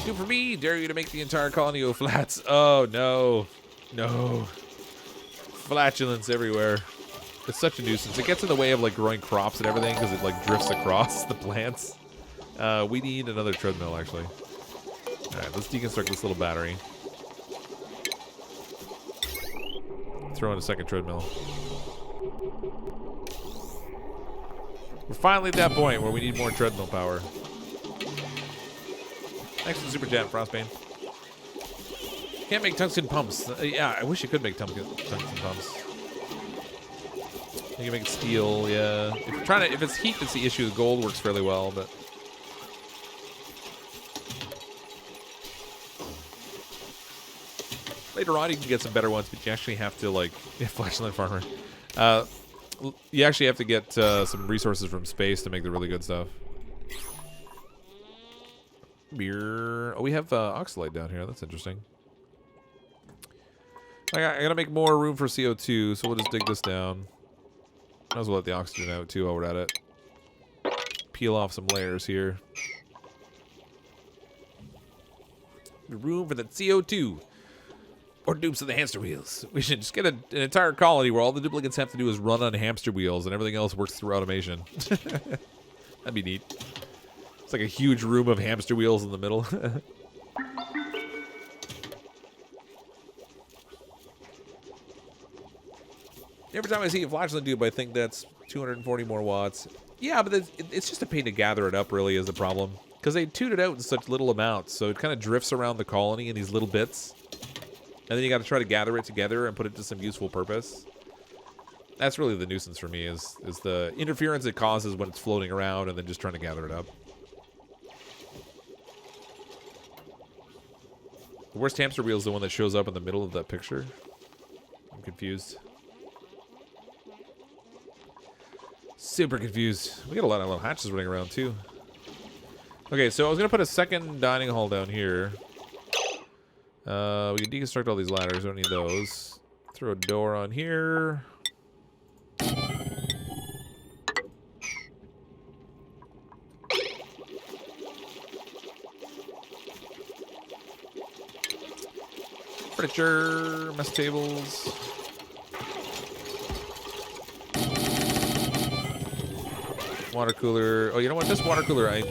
Do for me, dare you to make the entire colony go flats. Oh no. No. Flatulence everywhere. It's such a nuisance. It gets in the way of like growing crops and everything because it like drifts across the plants. We need another treadmill actually. Alright, let's deconstruct this little battery. Throw in a second treadmill. We're finally at that point where we need more treadmill power. Thanks for the super chat, Frostbane. Can't make tungsten pumps. Yeah, I wish you could make tungsten pumps. You can make steel, yeah. If you're trying to, if it's heat that's the issue, the gold works fairly well, but later on you can get some better ones, but you actually have to like Flashlight Farmer. You actually have to get some resources from space to make the really good stuff. Beer. Oh, we have oxalate down here. That's interesting. I gotta make more room for CO2, so we'll just dig this down. Might as well let the oxygen out too while we're at it. Peel off some layers here. Room for the CO2. Or dupes of the hamster wheels. We should just get an entire colony where all the duplicants have to do is run on hamster wheels and everything else works through automation. That'd be neat. It's like a huge room of hamster wheels in the middle. Every time I see a flashlight tube, I think that's 240 more watts. Yeah, but it's just a pain to gather it up, really, is the problem. Because they tune it out in such little amounts, so it kind of drifts around the colony in these little bits. And then you got to try to gather it together and put it to some useful purpose. That's really the nuisance for me, is the interference it causes when it's floating around and then just trying to gather it up. The worst hamster wheel is the one that shows up in the middle of that picture. I'm confused. Super confused. We got a lot of little hatches running around too. Okay, so I was gonna put a second dining hall down here. We can deconstruct all these ladders. Don't need those. Throw a door on here. Furniture, mess tables. Water cooler. Oh, you know what? This water cooler, you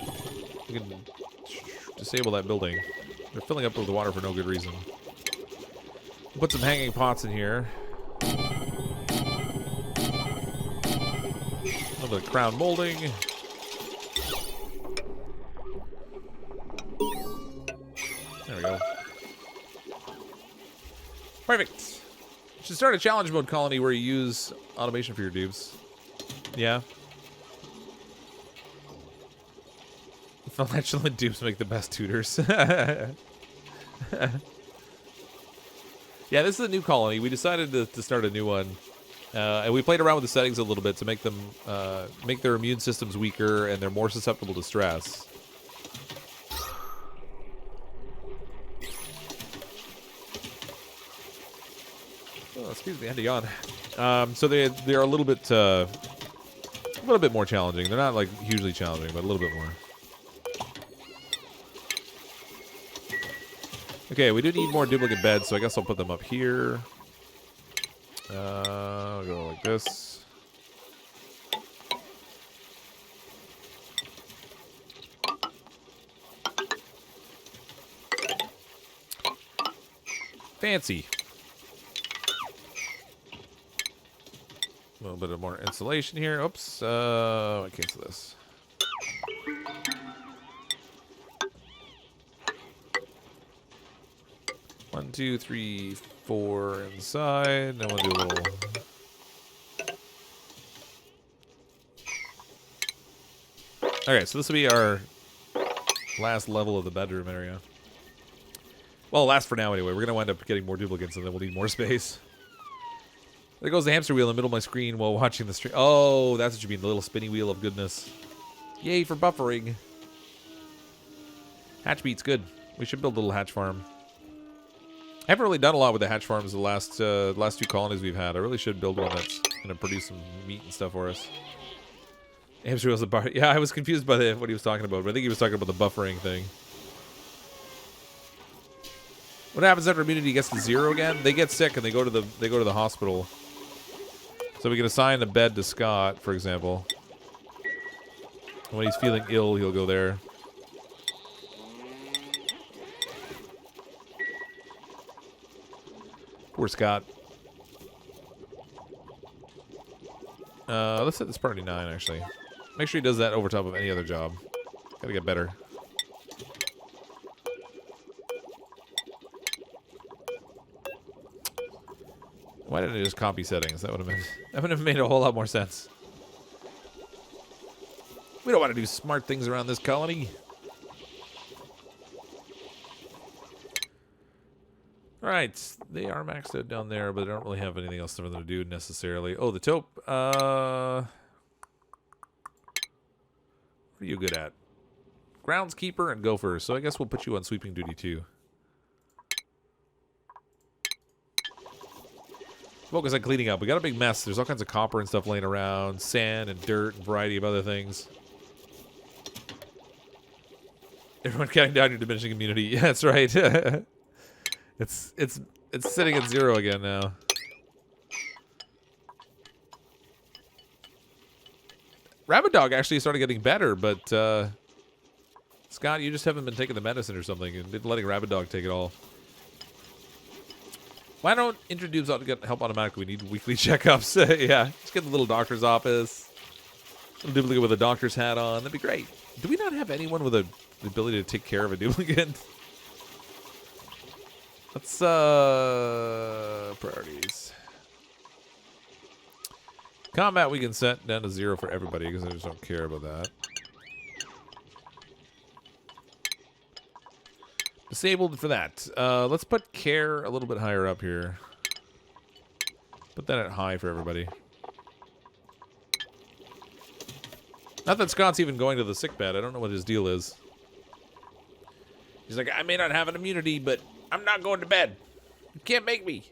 can disable that building. They're filling up with water for no good reason. Put some hanging pots in here. A little bit of crown molding. There we go. Perfect. You should start a challenge mode colony where you use automation for your dupes. Yeah. Flatulent dupes make the best tutors. Yeah, this is a new colony. We decided to start a new one. And we played around with the settings a little bit to make them make their immune systems weaker and they're more susceptible to stress. Oh, excuse me, I had to yawn. So they are a little bit more challenging. They're not like hugely challenging, but a little bit more. Okay, we do need more duplicate beds, so I guess I'll put them up here. I'll go like this. Fancy. A little bit of more insulation here. Oops. I cancel this. One, two, three, four inside. Then we'll do a little. Okay, so this will be our last level of the bedroom area. Well, last for now anyway. We're gonna wind up getting more duplicates, and then we'll need more space. There goes the hamster wheel in the middle of my screen while watching the stream. Oh, that's what you mean, the little spinny wheel of goodness. Yay for buffering. Hatch meat's good. We should build a little hatch farm. I haven't really done a lot with the hatch farms the last two colonies we've had. I really should build one that's going to produce some meat and stuff for us. Hamster was a bar. Yeah, I was confused by what he was talking about, but I think he was talking about the buffering thing. What happens after immunity gets to 0 again? They get sick and they go to the hospital. So we can assign a bed to Scott, for example. When he's feeling ill, he'll go there. Poor Scott. Let's set this party 9, actually. Make sure he does that over top of any other job. Gotta get better. Why didn't I just copy settings? That would have made a whole lot more sense. We don't want to do smart things around this colony. Alright, they are maxed out down there, but they don't really have anything else for them to do necessarily. Oh, the taupe. What are you good at? Groundskeeper and gopher, so I guess we'll put you on sweeping duty too. Focus on cleaning up. We got a big mess. There's all kinds of copper and stuff laying around, sand and dirt and a variety of other things. Everyone counting down your diminishing immunity. Yeah, that's right. It's sitting at 0 again now. Rabbit Dog actually started getting better, but Scott, you just haven't been taking the medicine or something and been letting Rabbit Dog take it all. Why don't interdubes ought to get help automatically? We need weekly checkups. Yeah, just get the little doctor's office. A duplicate with a doctor's hat on. That'd be great. Do we not have anyone with the ability to take care of a duplicate? Let's, priorities. Combat we can set down to 0 for everybody because I just don't care about that. Disabled for that. Let's put care a little bit higher up here. Put that at high for everybody. Not that Scott's even going to the sick bed. I don't know what his deal is. He's like, I may not have an immunity, but I'm not going to bed. You can't make me.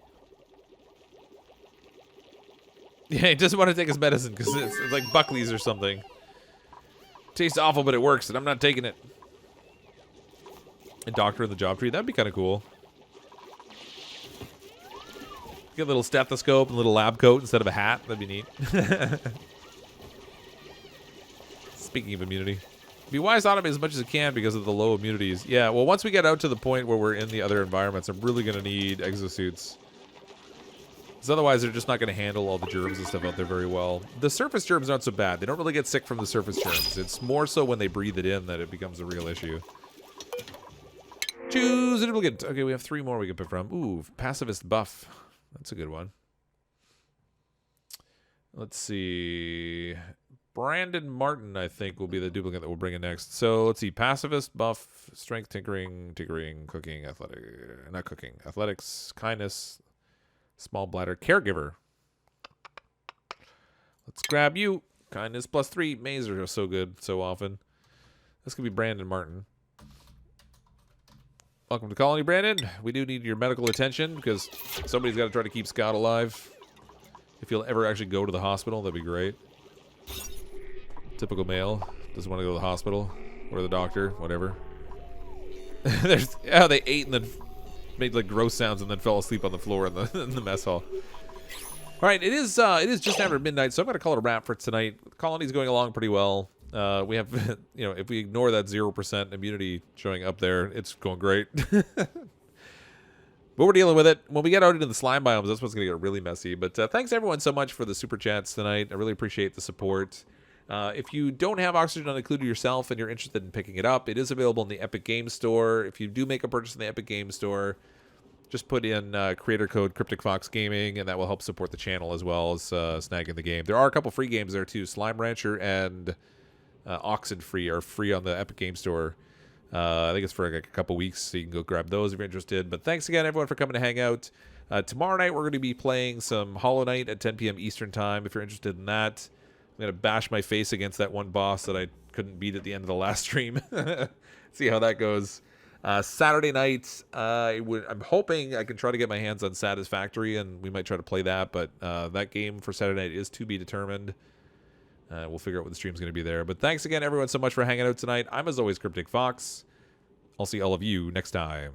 Yeah, he doesn't want to take his medicine because it's like Buckley's or something. Tastes awful, but it works, and I'm not taking it. A doctor in the job tree. That'd be kind of cool. Get a little stethoscope and a little lab coat instead of a hat. That'd be neat. Speaking of immunity. Be wise to automate as much as it can because of the low immunities. Yeah, well, once we get out to the point where we're in the other environments, I'm really going to need exosuits. Because otherwise, they're just not going to handle all the germs and stuff out there very well. The surface germs aren't so bad. They don't really get sick from the surface germs. It's more so when they breathe it in that it becomes a real issue. Choose a duplicate. Okay, we have 3 more we can pick from. Ooh, pacifist buff. That's a good one. Let's see. Brandon Martin, I think, will be the duplicate that we'll bring in next. So let's see. Pacifist, buff, strength, tinkering, cooking, athletics, kindness, small bladder, caregiver. Let's grab you. Kindness +3. Maze are so good so often. This could be Brandon Martin. Welcome to Colony, Brandon. We do need your medical attention because somebody's got to try to keep Scott alive. If you'll ever actually go to the hospital, that'd be great. Typical male. Doesn't want to go to the hospital or the doctor, whatever. They ate and then made like gross sounds and then fell asleep on the floor in the mess hall. All right, it is just after midnight, so I'm going to call it a wrap for tonight. The colony's going along pretty well. We have, if we ignore that 0% immunity showing up there, it's going great. But we're dealing with it. When we get out into the slime biomes, that's what's going to get really messy. But thanks everyone so much for the super chats tonight. I really appreciate the support. If you don't have Oxygen Not Included yourself and you're interested in picking it up, it is available in the Epic Games Store. If you do make a purchase in the Epic Games Store, just put in creator code CrypticFox Gaming, and that will help support the channel as well as snagging the game. There are a couple free games there too. Slime Rancher and Oxenfree are free on the Epic Games Store. I think it's for like a couple weeks, so you can go grab those if you're interested. But thanks again, everyone, for coming to hang out. Tomorrow night, we're going to be playing some Hollow Knight at 10 p.m. Eastern Time, if you're interested in that. I'm going to bash my face against that one boss that I couldn't beat at the end of the last stream. See how that goes. Saturday night, I'm hoping I can try to get my hands on Satisfactory, and we might try to play that. But that game for Saturday night is to be determined. We'll figure out what the stream's going to be there. But thanks again, everyone, so much for hanging out tonight. I'm, as always, CrypticFox. I'll see all of you next time.